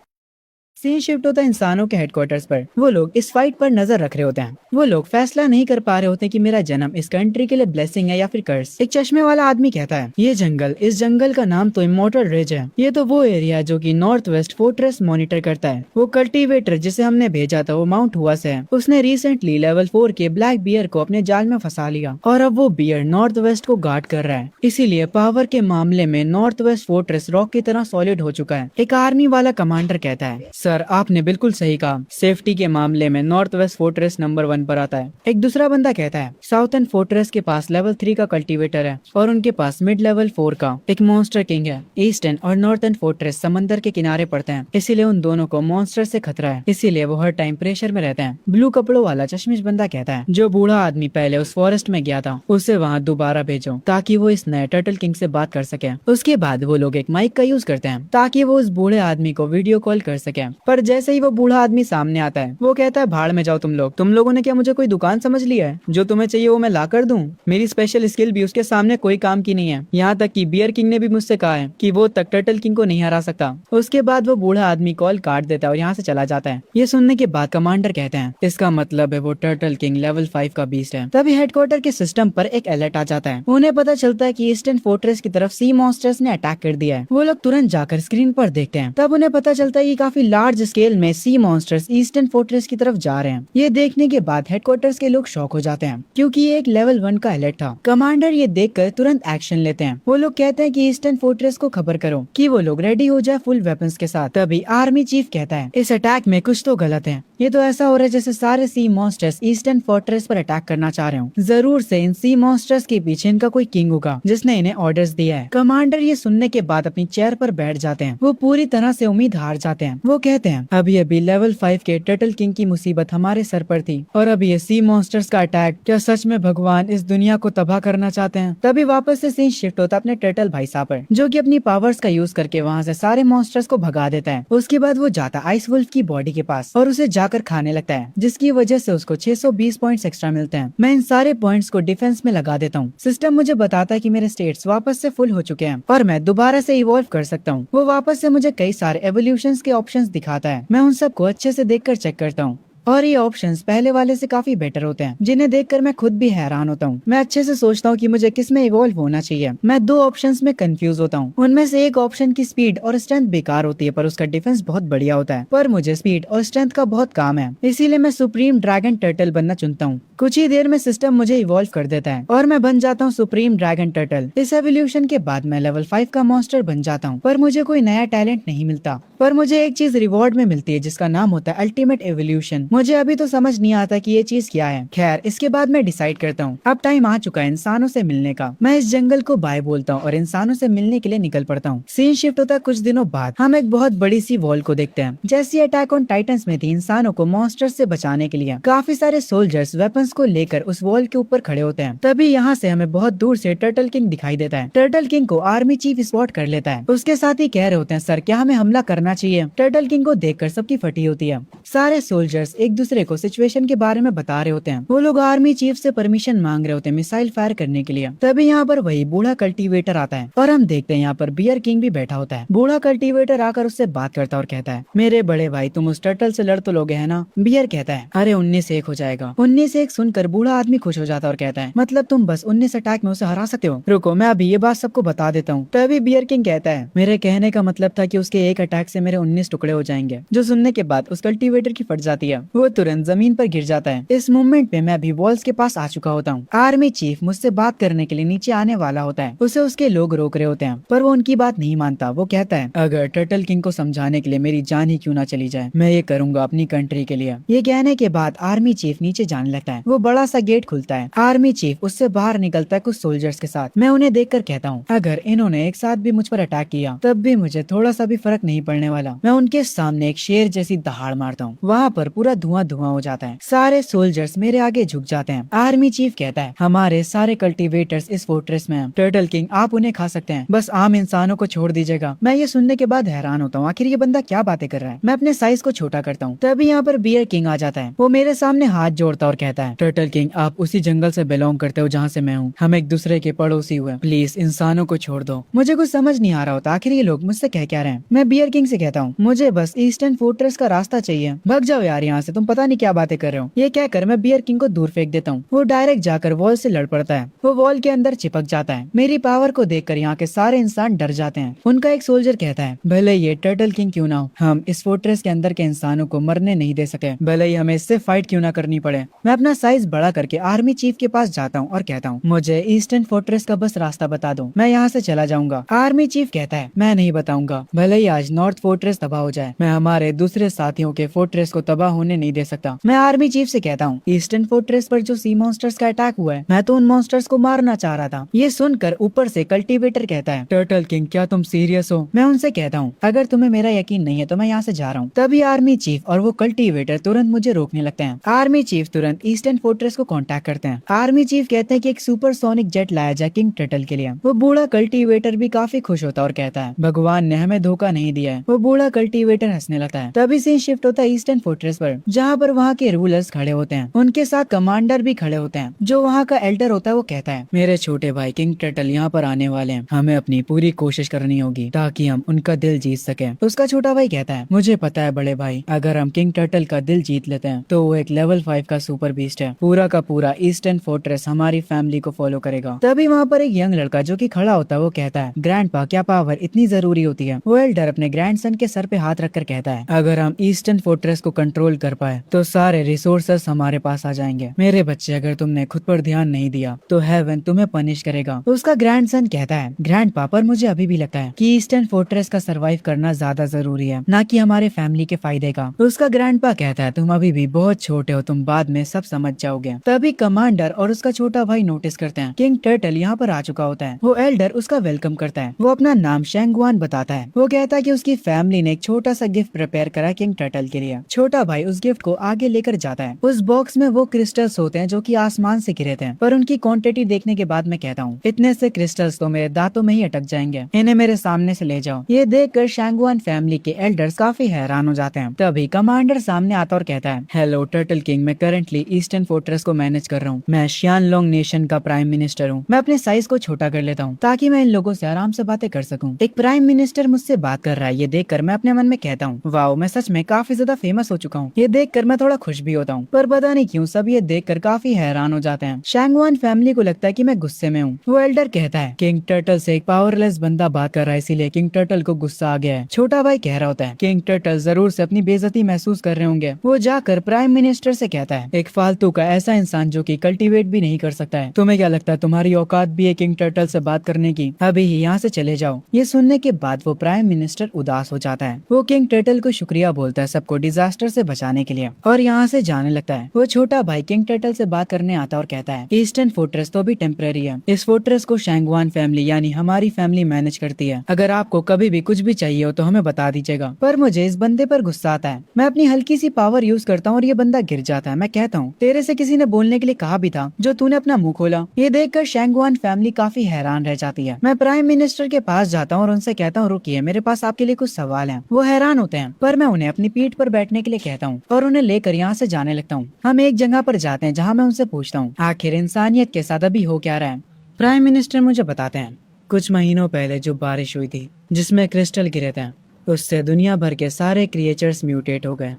सीन शिफ्ट होता है इंसानों के हेडक्वार्टर्स पर। वो लोग इस फाइट पर नजर रख रहे होते हैं। वो लोग फैसला नहीं कर पा रहे होते कि मेरा जन्म इस कंट्री के लिए ब्लेसिंग है या फिर कर्स। एक चश्मे वाला आदमी कहता है, ये जंगल, इस जंगल का नाम तो इमॉर्टल रिज है। ये तो वो एरिया है जो कि नॉर्थ वेस्ट फोर्ट्रेस मॉनिटर करता है। वो कल्टीवेटर जिसे हमने भेजा था वो माउंट हुआ से है। उसने रिसेंटली लेवल 4 के ब्लैक बियर को अपने जाल में फंसा लिया और अब वो बियर नॉर्थ वेस्ट को गार्ड कर रहा है। इसीलिए पावर के मामले में नॉर्थ वेस्ट फोर्ट्रेस रॉक की तरह सॉलिड हो चुका है। एक आर्मी वाला कमांडर कहता है, सर आपने बिल्कुल सही कहा, सेफ्टी के मामले में नॉर्थ वेस्ट फोर्ट्रेस नंबर 1 पर आता है। एक दूसरा बंदा कहता है, साउथर्न फोर्ट्रेस के पास लेवल 3 का कल्टीवेटर है और उनके पास मिड लेवल 4 का एक मॉन्स्टर किंग है। ईस्टर्न और नॉर्थर्न फोर्ट्रेस समंदर के किनारे पड़ते हैं, इसीलिए उन दोनों को मॉन्स्टर से खतरा है, इसीलिए वो हर टाइम प्रेशर में रहते हैं। ब्लू कपड़ों वाला चश्मिश बंदा कहता है, जो बूढ़ा आदमी पहले उस फॉरेस्ट में गया था उसे वहाँ दोबारा भेजो ताकि वो इस नए टर्टल किंग से बात कर सके। उसके बाद वो लोग एक माइक का यूज करते हैं ताकि वो उस बूढ़े आदमी को वीडियो कॉल कर सके। पर जैसे ही वो बूढ़ा आदमी सामने आता है वो कहता है, भाड़ में जाओ तुम लोगों ने क्या मुझे कोई दुकान समझ लिया है? जो तुम्हें चाहिए वो मैं ला कर दूं? मेरी स्पेशल स्किल भी उसके सामने कोई काम की नहीं है। यहाँ तक कि बियर किंग ने भी मुझसे कहा है कि वो तक टर्टल किंग को नहीं हरा सकता। उसके बाद वो बूढ़ा आदमी कॉल काट देता है और यहाँ से चला जाता है। ये सुनने के बाद कमांडर कहते हैं, इसका मतलब है वो टर्टल किंग लेवल 5 का बीस्ट है। तभी हेडक्वार्टर के सिस्टम पर एक अलर्ट आ जाता है। उन्हें पता चलता है कि ईस्टर्न फोर्ट्रेस की तरफ सी मॉन्स्टर्स ने अटैक कर दिया है। वो लोग तुरंत जाकर स्क्रीन पर देखते हैं। तब उन्हें पता चलता है कि काफी लार्ज स्केल में सी मॉन्स्टर्स ईस्टर्न फोर्ट्रेस की तरफ जा रहे हैं। ये देखने के बाद हेडक्वार्टर्स के लोग शॉक हो जाते हैं क्योंकि ये एक लेवल 1 का अलर्ट था। कमांडर ये देखकर तुरंत एक्शन लेते हैं। वो लोग कहते हैं कि ईस्टर्न फोर्ट्रेस को खबर करो कि वो लोग रेडी हो जाए फुल वेपन्स के साथ। तभी आर्मी चीफ कहता है, इस अटैक में कुछ तो गलत है। ये तो ऐसा हो रहा है जैसे सारे सी मॉन्स्टर्स ईस्टर्न फोर्ट्रेस पर अटैक करना चाह रहे हो। जरूर से इन सी मॉन्स्टर्स के पीछे इनका कोई किंग होगा जिसने इन्हें ऑर्डर्स दिया है। कमांडर ये सुनने के बाद अपनी चेयर पर बैठ जाते हैं। वो पूरी तरह से उम्मीद हार जाते हैं। वो कहते हैं, अभी अभी लेवल 5 के टर्टल किंग की मुसीबत हमारे सर पर थी और अब ये सी मॉन्स्टर्स का अटैक, क्या सच में भगवान इस दुनिया को तबाह करना चाहते हैं? तभी वापस से सीन शिफ्ट होता है अपने टर्टल भाई साहब पर, जो कि अपनी पावर्स का यूज करके वहाँ से सारे मॉन्स्टर्स को भगा देता है। उसके बाद वो जाता आइस वुल्फ की बॉडी के पास और उसे जाकर खाने लगता है, जिसकी वजह से उसको 620 पॉइंट्स एक्स्ट्रा मिलते हैं। मैं इन सारे पॉइंट्स को डिफेंस में लगा देता हूँ। सिस्टम मुझे बताता है कि मेरे स्टेट्स वापस से फुल हो चुके हैं और मैं दोबारा से इवॉल्व कर सकता हूँ। वो वापस से मुझे कई सारे एवोल्यूशंस के ऑप्शंस दिखाता है। मैं उन सबको अच्छे से देखकर चेक करता हूँ और ये ऑप्शंस पहले वाले से काफी बेटर होते हैं, जिन्हें देखकर मैं खुद भी हैरान होता हूँ। मैं अच्छे से सोचता हूँ कि मुझे किस में इवॉल्व होना चाहिए। मैं 2 ऑप्शंस में कंफ्यूज होता हूँ। उनमें से एक ऑप्शन की स्पीड और स्ट्रेंथ बेकार होती है पर उसका डिफेंस बहुत बढ़िया होता है। पर मुझे स्पीड और स्ट्रेंथ का बहुत काम है, इसीलिए मैं सुप्रीम ड्रैगन टर्टल बनना चुनता हूँ। कुछ ही देर में सिस्टम मुझे इवॉल्व कर देता है और मैं बन जाता हूँ सुप्रीम ड्रैगन टर्टल। इस एवोल्यूशन के बाद मैं लेवल 5 का मॉन्स्टर बन जाता हूँ, पर मुझे कोई नया टैलेंट नहीं मिलता। पर मुझे एक चीज रिवॉर्ड में मिलती है जिसका नाम होता है अल्टीमेट एवोल्यूशन। मुझे अभी तो समझ नहीं आता कि ये चीज क्या है। खैर, इसके बाद मैं डिसाइड करता हूँ अब टाइम आ चुका है इंसानों से मिलने का। मैं इस जंगल को बाय बोलता हूँ और इंसानों से मिलने के लिए निकल पड़ता हूँ। सीन शिफ्ट होता है कुछ दिनों बाद। हम एक बहुत बड़ी सी वॉल को देखते हैं। जैसी अटैक ऑन टाइटंस में थी, इंसानों को मॉन्स्टर्स से बचाने के लिए काफी सारे सोल्जर्स वेपन्स को लेकर उस वॉल के ऊपर खड़े होते हैं। तभी यहाँ से हमें बहुत दूर से टर्टल किंग दिखाई देता है। टर्टल किंग को आर्मी चीफ स्पॉट कर लेता है। उसके साथ ही कह रहे होते हैं, सर क्या हमें हमला करना चाहिए? टर्टल किंग को देखकर सबकी फटी होती है। सारे सोल्जर्स एक दूसरे को सिचुएशन के बारे में बता रहे होते हैं। वो लोग आर्मी चीफ से परमिशन मांग रहे होते हैं मिसाइल फायर करने के लिए। तभी यहाँ पर वही बूढ़ा कल्टीवेटर आता है और हम देखते हैं यहाँ पर बियर किंग भी बैठा होता है। बूढ़ा कल्टीवेटर आकर उससे बात करता है और कहता है, मेरे बड़े भाई तुम उस टर्टल से लड़ तो लोगे है ना? बियर कहता है, अरे 19-1 हो जाएगा। 19-1 सुनकर बूढ़ा आदमी खुश हो जाता है और कहता है, मतलब तुम बस 19 अटैक में उसे हरा सकते हो? रुको मैं अभी ये बात सबको बता देता हूँ। तभी बियर किंग कहता है, मेरे कहने का मतलब था कि उसके एक अटैक से मेरे 19 टुकड़े हो जाएंगे। जो सुनने के बाद उस कल्टीवेटर की फट जाती है। वो तुरंत जमीन पर गिर जाता है। इस मूवमेंट पे मैं भी वॉल्स के पास आ चुका होता हूँ। आर्मी चीफ मुझसे बात करने के लिए नीचे आने वाला होता है। उसे उसके लोग रोक रहे होते हैं पर वो उनकी बात नहीं मानता। वो कहता है, अगर टर्टल किंग को समझाने के लिए मेरी जान ही क्यों ना चली जाए, मैं ये करूंगा अपनी कंट्री के लिए। ये कहने के बाद आर्मी चीफ नीचे जाने लगता है। वो बड़ा सा गेट खुलता है। आर्मी चीफ उससे बाहर निकलता है कुछ सोल्जर्स के साथ। मैं उन्हें देखकर कहता हूँ, अगर इन्होंने एक साथ भी मुझ पर अटैक किया तब भी मुझे थोड़ा सा भी फर्क नहीं पड़ने वाला। मैं उनके सामने एक शेर जैसी दहाड़ मारता हूँ। वहाँ पर पूरा धुआं धुआं हो जाता है। सारे सोल्जर्स मेरे आगे झुक जाते हैं। आर्मी चीफ कहता है हमारे सारे कल्टीवेटर्स इस फोर्ट्रेस में हैं। टर्टल किंग आप उन्हें खा सकते हैं, बस आम इंसानों को छोड़ दीजिएगा। मैं ये सुनने के बाद हैरान होता हूँ, आखिर ये बंदा क्या बातें कर रहा है। मैं अपने साइज को छोटा करता हूँ। तभी यहाँ पर बियर किंग आ जाता है। वो मेरे सामने हाथ जोड़ता और कहता है टर्टल किंग आप उसी जंगल से बिलोंग करते हो जहाँ से मैं हूँ। हम एक दूसरे के पड़ोसी हुए, प्लीज इंसानों को छोड़ दो। मुझे कुछ समझ नहीं आ रहा होता आखिर ये लोग मुझसे कह क्या रहे हैं। मैं बियर किंग से कहता हूँ मुझे बस ईस्टर्न फोर्ट्रेस का रास्ता चाहिए, भग जाओ यार यहाँ से, तुम पता नहीं क्या बातें कर रहे हो। ये कहकर मैं बियर किंग को दूर फेंक देता हूँ। वो डायरेक्ट जाकर वॉल से लड़ पड़ता है। वो वॉल के अंदर चिपक जाता है। मेरी पावर को देखकर यहाँ के सारे इंसान डर जाते हैं। उनका एक सोल्जर कहता है भले ये टर्टल किंग क्यों ना हो, हम इस फोर्ट्रेस के अंदर के इंसानों को मरने नहीं दे सके, भले ही हमें इससे फाइट क्यों ना करनी पड़े। मैं अपना साइज बड़ा करके आर्मी चीफ के पास जाता हूँ और कहता हूँ मुझे ईस्टर्न फोर्ट्रेस का बस रास्ता बता दो, मैं यहाँ से चला जाऊंगा। आर्मी चीफ कहता है मैं नहीं बताऊंगा, भले ही आज नॉर्थ फोर्ट्रेस तबाह हो जाए, मैं हमारे दूसरे साथियों के फोर्ट्रेस को तबाह होने नहीं दे सकता। मैं आर्मी चीफ से कहता हूँ ईस्टर्न फोर्ट्रेस पर जो सी मॉन्स्टर्स का अटैक हुआ है, मैं तो उन मॉन्स्टर्स को मारना चाह रहा था। ये सुनकर ऊपर से कल्टीवेटर कहता है टर्टल किंग क्या तुम सीरियस हो। मैं उनसे कहता हूँ अगर तुम्हें मेरा यकीन नहीं है तो मैं यहाँ से जा रहा हूँ। तभी आर्मी चीफ और वो कल्टीवेटर तुरंत मुझे रोकने लगते हैं। आर्मी चीफ तुरंत ईस्टर्न फोर्ट्रेस को कांटेक्ट करते हैं। आर्मी चीफ कहते हैं कि एक सुपरसोनिक जेट लाया जाए किंग टर्टल के लिए। वो बूढ़ा कल्टीवेटर भी काफी खुश होता और कहता है भगवान ने हमें धोखा नहीं दिया है। वो बूढ़ा कल्टीवेटर हंसने लगता है। तभी सीन शिफ्ट होता है ईस्टर्न फोर्ट्रेस पर, जहाँ पर वहाँ के रूलर्स खड़े होते हैं। उनके साथ कमांडर भी खड़े होते हैं। जो वहाँ का एल्डर होता है वो कहता है मेरे छोटे भाई किंग टर्टल यहाँ पर आने वाले हैं, हमें अपनी पूरी कोशिश करनी होगी ताकि हम उनका दिल जीत सके। उसका छोटा भाई कहता है मुझे पता है बड़े भाई, अगर हम किंग टर्टल का दिल जीत लेते हैं तो वो एक लेवल 5 का सुपर बीस्ट है, पूरा का पूरा ईस्टर्न फोर्ट्रेस हमारी फैमिली को फॉलो करेगा। तभी वहाँ पर एक यंग लड़का जो कि खड़ा होता है वो कहता है ग्रैंडपा क्या पावर इतनी जरूरी होती है। वो एल्डर अपने ग्रैंडसन के सर पे हाथ रखकर कहता है अगर हम ईस्टर्न फोर्ट्रेस को कंट्रोल कर पाए तो सारे रिसोर्सेस हमारे पास आ जाएंगे। मेरे बच्चे अगर तुमने खुद पर ध्यान नहीं दिया तो हेवन तुम्हें पनिश करेगा। उसका ग्रैंडसन कहता है ग्रैंडपा पर मुझे अभी भी लगता है कि ईस्टर्न फोर्ट्रेस का सरवाइव करना ज्यादा जरूरी है, ना कि हमारे फैमिली के फायदे का। उसका ग्रैंडपा कहता है तुम अभी भी बहुत छोटे हो, तुम बाद में सब समझ जाओगे। तभी कमांडर और उसका छोटा भाई नोटिस करते हैं किंग टर्टल यहाँ पर आ चुका होता है। वो एल्डर उसका वेलकम करता है। वो अपना नाम शेंगवान बताता है। वो कहता है कि उसकी फैमिली ने एक छोटा सा गिफ्ट प्रिपेयर करा किंग टर्टल के लिए। छोटा भाई उस गिफ्ट को आगे लेकर जाता है। उस बॉक्स में वो क्रिस्टल्स होते हैं जो कि आसमान से गिरे थे, पर उनकी क्वांटिटी देखने के बाद मैं कहता हूँ इतने से क्रिस्टल्स तो मेरे दांतों में ही अटक जाएंगे, इन्हें मेरे सामने से ले जाओ। ये देखकर शेंगवान फैमिली के एल्डर्स काफी हैरान हो जाते हैं। तभी कमांडर सामने आता और कहता है हेलो टर्टल किंग, मैं करंटली ईस्टर्न फोर्ट्रेस को मैनेज कर रहा हूँ। मैं शियानलोंग नेशन का प्राइम मिनिस्टर हूँ। मैं अपने साइज को छोटा कर लेता हूँ ताकि मैं इन लोगों से आराम से बातें कर सकूं। एक प्राइम मिनिस्टर मुझसे बात कर रहा है, ये देखकर मैं अपने मन में कहता हूँ वाओ, मैं सच में काफी ज्यादा फेमस हो चुका हूँ। ये देखकर मैं थोड़ा खुश भी होता हूँ, पर पता नहीं क्यों सब ये देखकर काफी हैरान हो जाते हैं। शेंगवान फैमिली को लगता है कि मैं गुस्से में हूँ। वो एल्डर कहता है किंग टर्टल से एक पावरलेस बंदा बात कर रहा है, इसीलिए किंग टर्टल को गुस्सा आ गया है। छोटा भाई कह रहा होता है किंग टर्टल जरूर से अपनी बेइज्जती महसूस कर रहे होंगे। वो जाकर प्राइम मिनिस्टर से कहता है एक फालतू का ऐसा इंसान जो कि कल्टीवेट भी नहीं कर सकता है, तुम्हें क्या लगता है तुम्हारी औकात भी है किंग टर्टल से बात करने की? अभी ही यहाँ से चले जाओ। ये सुनने के बाद वो प्राइम मिनिस्टर उदास हो जाता है। वो किंग टर्टल को शुक्रिया बोलता है सबको डिजास्टर से बचाने के लिए और यहाँ से जाने लगता है। वो छोटा भाई किंग टर्टल से बात करने आता और कहता है ईस्टर्न फोर्ट्रेस तो अभी टेम्पररी है, इस फोर्ट्रेस को शेंगवान फैमिली यानी हमारी फैमिली मैनेज करती है। अगर आपको कभी भी कुछ भी चाहिए हो तो हमें बता दीजिएगा। पर मुझे इस बंदे पर गुस्सा आता है। मैं अपनी हल्की सी पावर यूज करता हूँ और ये बंदा गिर जाता है। मैं कहता हूँ तेरे से किसी ने बोलने के लिए कहा भी था जो तूने अपना मुंह खोला। ये देखकर शेंगवान फैमिली काफी हैरान रह जाती है। मैं प्राइम मिनिस्टर के पास जाता हूँ और उनसे कहता हूँ रुकिए, मेरे पास आपके लिए कुछ सवाल हैं। वो हैरान होते हैं, पर मैं उन्हें अपनी पीठ पर बैठने के लिए कहता हूँ और उन्हें लेकर यहाँ से जाने लगता हूँ। हम एक जगह पर जाते हैं जहाँ मैं उनसे पूछता हूँ आखिर इंसानियत के साथ अभी हो क्या रहा है। प्राइम मिनिस्टर मुझे बताते हैं कुछ महीनों पहले जो बारिश हुई थी जिसमें क्रिस्टल गिरे थे, उससे दुनिया भर के सारे क्रिएचर्स म्यूटेट हो गए।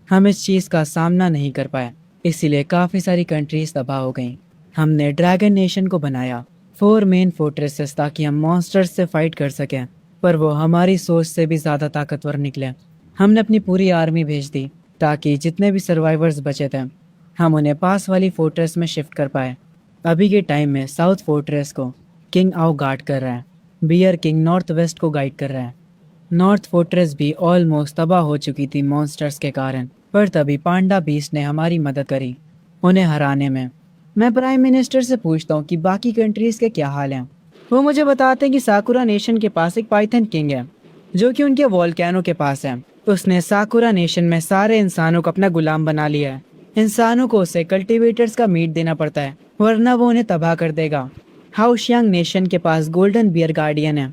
हम इस चीज का सामना नहीं कर पाए, इसीलिए काफी सारी कंट्रीज तबाह हो गईं। हमने ड्रैगन नेशन को बनाया 4 मेन फोर्ट्रेसेस ताकि हम मॉन्स्टर्स से फाइट कर सकें, पर वो हमारी सोच से भी ज्यादा ताकतवर निकले। हमने अपनी पूरी आर्मी भेज दी ताकि जितने भी सर्वाइवर्स बचे थे हम उन्हें पास वाली फोर्ट्रेस में शिफ्ट कर पाए। अभी के टाइम में साउथ फोर्ट्रेस को किंग आओ गार्ड कर रहा है, बियर किंग नॉर्थ वेस्ट को गाइड कर रहा है। नॉर्थ फोर्ट्रेस भी ऑलमोस्ट तबाह हो चुकी थी मॉन्स्टर्स के कारण, पर तभी पांडा बीस्ट ने हमारी मदद करी उन्हें हराने में। मैं प्राइम मिनिस्टर से पूछता हूँ कि बाकी कंट्रीज के क्या हाल हैं। वो मुझे बताते हैं कि साकुरा नेशन के पास एक पाइथन किंग है जो कि उनके वॉल्केनो के पास है। उसने साकुरा नेशन में सारे इंसानों को अपना गुलाम बना लिया है। इंसानों को उसे कल्टीवेटर्स का मीट देना पड़ता है, वरना वो उन्हें तबाह कर देगा। हाउशियांग नेशन के पास गोल्डन बियर गार्डियन है।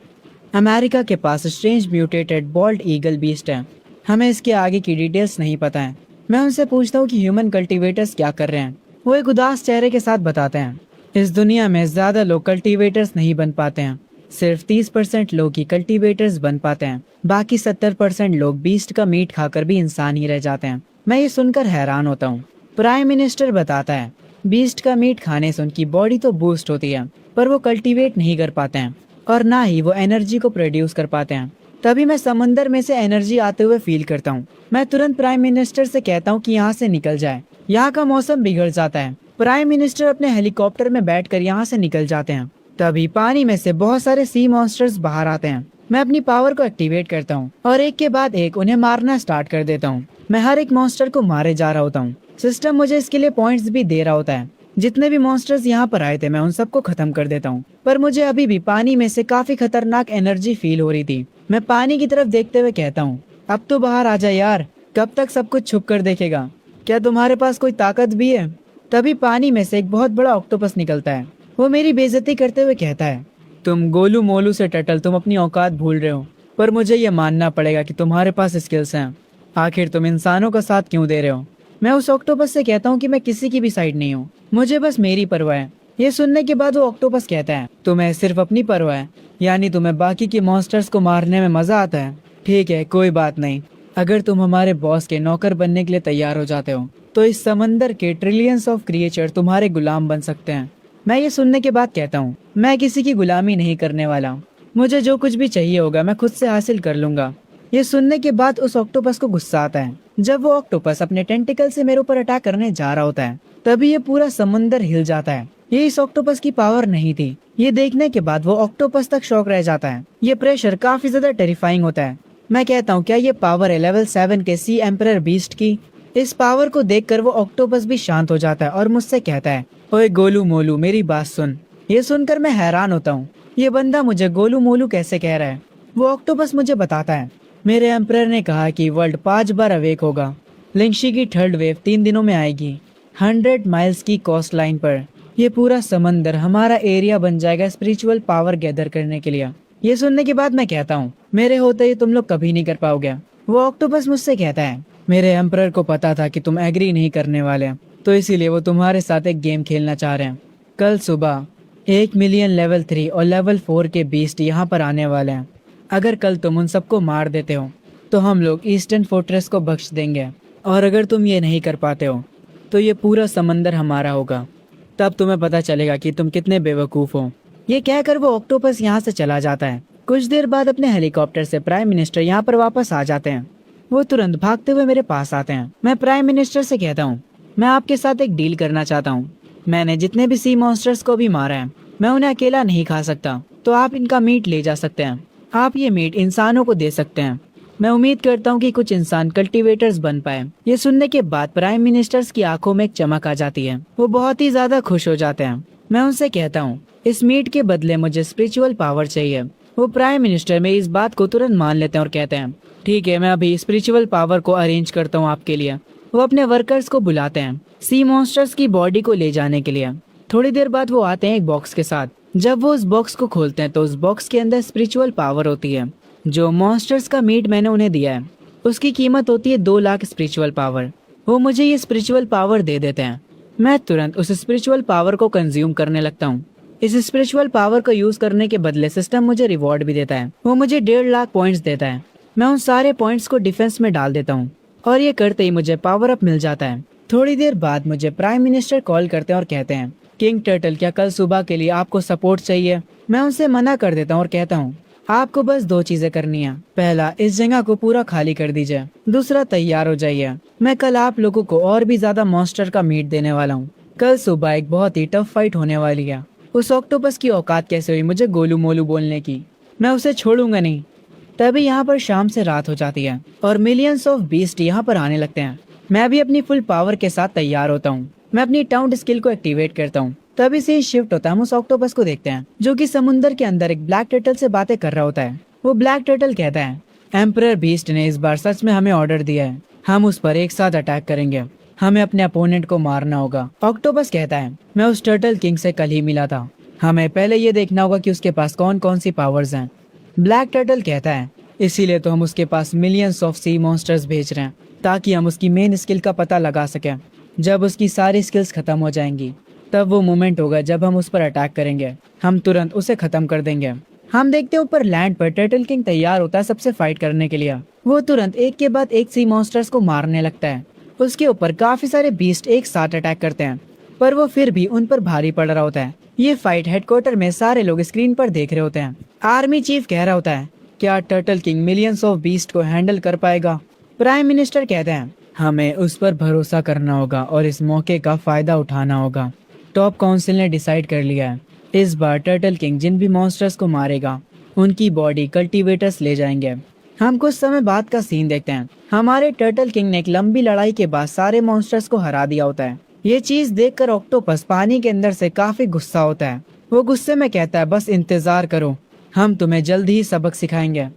अमेरिका के पास strange mutated bald eagle beast है। हमें इसके आगे की डिटेल्स नहीं पता है। मैं उनसे पूछता हूँ कि ह्यूमन कल्टीवेटर्स क्या कर रहे हैं। वो एक उदास चेहरे के साथ बताते हैं, इस दुनिया में ज्यादा लोग कल्टीवेटर्स नहीं बन पाते हैं। सिर्फ 30% लोग ही कल्टीवेटर्स बन पाते हैं। बाकी 70% लोग बीस्ट का मीट खाकर भी इंसान ही रह जाते हैं। मैं ये सुनकर हैरान होता हूँ। प्राइम मिनिस्टर बताता है, बीस्ट का मीट खाने से उनकी बॉडी तो बूस्ट होती है, पर वो कल्टीवेट नहीं कर पाते हैं और ना ही वो एनर्जी को प्रोड्यूस कर पाते हैं। तभी मैं समंदर में से एनर्जी आते हुए फील करता हूँ। मैं तुरंत प्राइम मिनिस्टर से कहता हूँ कि यहाँ से निकल जाए, यहाँ का मौसम बिगड़ जाता है। प्राइम मिनिस्टर अपने हेलीकॉप्टर में बैठकर यहाँ से निकल जाते हैं। तभी पानी में से बहुत सारे सी मॉन्स्टर्स बाहर आते हैं। मैं अपनी पावर को एक्टिवेट करता हूँ और एक के बाद एक उन्हें मारना स्टार्ट कर देता हूँ। मैं हर एक मॉन्स्टर को मारे जा रहा होता हूँ। सिस्टम मुझे इसके लिए पॉइंट्स भी दे रहा होता है। जितने भी मॉन्स्टर्स यहाँ पर आए थे मैं उन सबको खत्म कर देता हूँ, पर मुझे अभी भी पानी में से काफी खतरनाक एनर्जी फील हो रही थी। मैं पानी की तरफ देखते हुए कहता हूँ, अब तो बाहर आ जा यार, कब तक सब कुछ छुप कर देखेगा? क्या तुम्हारे पास कोई ताकत भी है? तभी पानी में से एक बहुत बड़ा ऑक्टोपस निकलता है। वो मेरी बेइज्जती करते हुए कहता है, तुम गोलू मोलू से टटल, तुम अपनी औकात भूल रहे हो, पर मुझे ये मानना पड़ेगा कि तुम्हारे पास स्किल्स हैं। आखिर तुम इंसानों का साथ क्यों दे रहे हो? मैं उस ऑक्टोपस से कहता हूँ कि मैं किसी की भी साइड नहीं हूँ, मुझे बस मेरी परवाह है। ये सुनने के बाद वो ऑक्टोपस कहता है, तुम्हें सिर्फ अपनी परवाह है, यानी तुम्हें बाकी के मॉन्स्टर्स को मारने में मजा आता है। ठीक है, कोई बात नहीं। अगर तुम हमारे बॉस के नौकर बनने के लिए तैयार हो जाते हो तो इस समंदर के ट्रिलियंस ऑफ क्रिएचर तुम्हारे गुलाम बन सकते हैं। मैं ये सुनने के बाद कहता हूँ, मैं किसी की गुलामी नहीं करने वाला। मुझे जो कुछ भी चाहिए होगा मैं खुद से हासिल कर लूंगा। ये सुनने के बाद उस ऑक्टोपस को गुस्सा आता है। जब वो ऑक्टोपस अपने टेंटिकल से मेरे ऊपर अटैक करने जा रहा होता है, तभी ये पूरा समंदर हिल जाता है। ये इस ऑक्टोपस की पावर नहीं थी। ये देखने के बाद वो ऑक्टोपस तक शॉक रह जाता है। ये प्रेशर काफी ज्यादा टेरिफाइंग होता है। मैं कहता हूँ, क्या ये पावर है लेवल 7 के सी एम्परर बीस्ट की? इस पावर को देखकर वो ऑक्टोपस भी शांत हो जाता है और मुझसे कहता है, ओए गोलू मोलू, मेरी बात सुन। ये सुनकर मैं हैरान होता हूँ, ये बंदा मुझे गोलू मोलू कैसे कह रहा है? वो ऑक्टोपस मुझे बताता है, मेरे एम्परर ने कहा कि वर्ल्ड 5 बार अवेक होगा। लिंगशी की 3rd वेव 3 दिनों में आएगी। 100 माइल्स की कोस्ट लाइन पर ये पूरा समंदर हमारा एरिया बन जाएगा स्पिरिचुअल पावर गैदर करने के लिए। ये सुनने के बाद मैं कहता हूँ, मेरे होते ही तुम लोग कभी नहीं कर पाओगे। वो ऑक्टोपस मुझसे कहता है, मेरे एम्परर को पता था कि तुम एग्री नहीं करने वाले, तो इसीलिए वो तुम्हारे साथ एक गेम खेलना चाह रहे हैं। कल सुबह 1 मिलियन लेवल 3 और लेवल 4 के बीस्ट यहाँ पर आने वाले हैं। अगर कल तुम उन सबको मार देते हो तो हम लोग ईस्टर्न फोर्ट्रेस को बख्श देंगे, और अगर तुम ये नहीं कर पाते हो तो ये पूरा समंदर हमारा होगा। तब तुम्हें पता चलेगा कि तुम कितने बेवकूफ हो। ये कहकर वो ऑक्टोपस यहाँ से चला जाता है। कुछ देर बाद अपने हेलीकॉप्टर से प्राइम मिनिस्टर यहाँ पर वापस आ जाते हैं। वो तुरंत भागते हुए मेरे पास आते हैं। मैं प्राइम मिनिस्टर से कहता हूँ, मैं आपके साथ एक डील करना चाहता हूँ। मैंने जितने भी सी मॉन्स्टर्स को भी मारा है, मैं उन्हें अकेला नहीं खा सकता, तो आप इनका मीट ले जा सकते हैं। आप ये मीट इंसानों को दे सकते हैं। मैं उम्मीद करता हूँ कि कुछ इंसान कल्टीवेटर्स बन पाए। ये सुनने के बाद प्राइम मिनिस्टर्स की आंखों में एक चमक आ जाती है। वो बहुत ही ज्यादा खुश हो जाते हैं। मैं उनसे कहता हूँ, इस मीट के बदले मुझे स्पिरिचुअल पावर चाहिए। वो प्राइम मिनिस्टर में इस बात को तुरंत मान लेते हैं और कहते हैं, ठीक है, मैं अभी स्पिरिचुअल पावर को अरेंज करता हूँ आपके लिए। वो अपने वर्कर्स को बुलाते हैं सी मॉन्स्टर्स की बॉडी को ले जाने के लिए। थोड़ी देर बाद वो आते हैं एक बॉक्स के साथ। जब वो उस बॉक्स को खोलते हैं तो उस बॉक्स के अंदर स्पिरिचुअल पावर होती है। जो मॉन्स्टर्स का मीट मैंने उन्हें दिया है उसकी कीमत होती है 2 लाख स्पिरिचुअल पावर। वो मुझे ये स्पिरिचुअल पावर दे देते हैं। मैं तुरंत उस स्पिरिचुअल पावर को कंज्यूम करने लगता हूँ। इस स्पिरिचुअल पावर को यूज करने के बदले सिस्टम मुझे रिवॉर्ड भी देता है। वो मुझे 1.5 लाख पॉइंट्स देता है। मैं उन सारे पॉइंट्स को डिफेंस में डाल देता हूँ और ये करते ही मुझे पावर अप मिल जाता है। थोड़ी देर बाद मुझे प्राइम मिनिस्टर कॉल करते हैं और कहते हैं, किंग टर्टल, क्या कल सुबह के लिए आपको सपोर्ट चाहिए? मैं उनसे मना कर देता हूँ और कहता हूँ, आपको बस 2 चीजें करनी है। पहला, इस जगह को पूरा खाली कर दीजिए। दूसरा, तैयार हो जाइए। मैं कल आप लोगों को और भी ज्यादा मॉन्स्टर का मीट देने वाला हूँ। कल सुबह एक बहुत ही टफ फाइट होने वाली है। उस ऑक्टोपस की औकात कैसे हुई मुझे गोलू मोलू बोलने की? मैं उसे छोड़ूंगा नहीं। तभी यहाँ पर शाम से रात हो जाती है और मिलियंस ऑफ बीस्ट यहाँ पर आने लगते हैं। मैं भी अपनी फुल पावर के साथ तैयार होता हूँ। मैं अपनी टाउन स्किल को एक्टिवेट करता हूँ। तभी से ही शिफ्ट होता है। हम उस ऑक्टोपस को देखते हैं जो कि समुद्र के अंदर एक ब्लैक टर्टल से बातें कर रहा होता है। वो ब्लैक टर्टल कहता है, एम्परर बीस्ट ने इस बार सच में हमें ऑर्डर दिया है, हम उस पर एक साथ अटैक करेंगे, हमें अपने अपोनेंट को मारना होगा। ऑक्टोपस कहता है, मैं उस टर्टल किंग से कल ही मिला था, हमें पहले ये देखना होगा कि उसके पास कौन कौन सी पावर्स हैं। ब्लैक टर्टल कहता है, इसीलिए तो हम उसके पास मिलियंस ऑफ सी मॉन्स्टर्स भेज रहे हैं, ताकि हम उसकी मेन स्किल का पता लगा सकें। जब उसकी सारी स्किल्स खत्म हो जाएंगी, तब वो मोमेंट होगा जब हम उस पर अटैक करेंगे, हम तुरंत उसे खत्म कर देंगे। हम देखते हैं ऊपर लैंड पर टर्टल किंग तैयार होता है सबसे फाइट करने के लिए। वो तुरंत एक के बाद एक सी मॉन्स्टर्स को मारने लगता है। उसके ऊपर काफी सारे बीस्ट एक साथ अटैक करते हैं, पर वो फिर भी उन पर भारी पड़ रहा होता है। ये फाइट हेडक्वार्टर में सारे लोग स्क्रीन पर देख रहे होते हैं। आर्मी चीफ कह रहा होता है, क्या turtle king millions of beast को हैंडल कर पाएगा? प्राइम मिनिस्टर कहते हैं, हमें उस पर भरोसा करना होगा और इस मौके का फायदा उठाना होगा। टॉप काउंसिल ने डिसाइड कर लिया है, इस बार टर्टल किंग जिन भी मॉन्स्टर्स को मारेगा उनकी बॉडी कल्टीवेटर्स ले जाएंगे। हम कुछ समय बाद का सीन देखते हैं। हमारे टर्टल किंग ने एक लंबी लड़ाई के बाद सारे मॉन्स्टर्स को हरा दिया होता है। ये चीज देखकर ऑक्टोपस पानी के अंदर से काफी गुस्सा होता है। वो गुस्से में कहता है, बस इंतजार करो, हम तुम्हें जल्द ही सबक सिखाएंगे।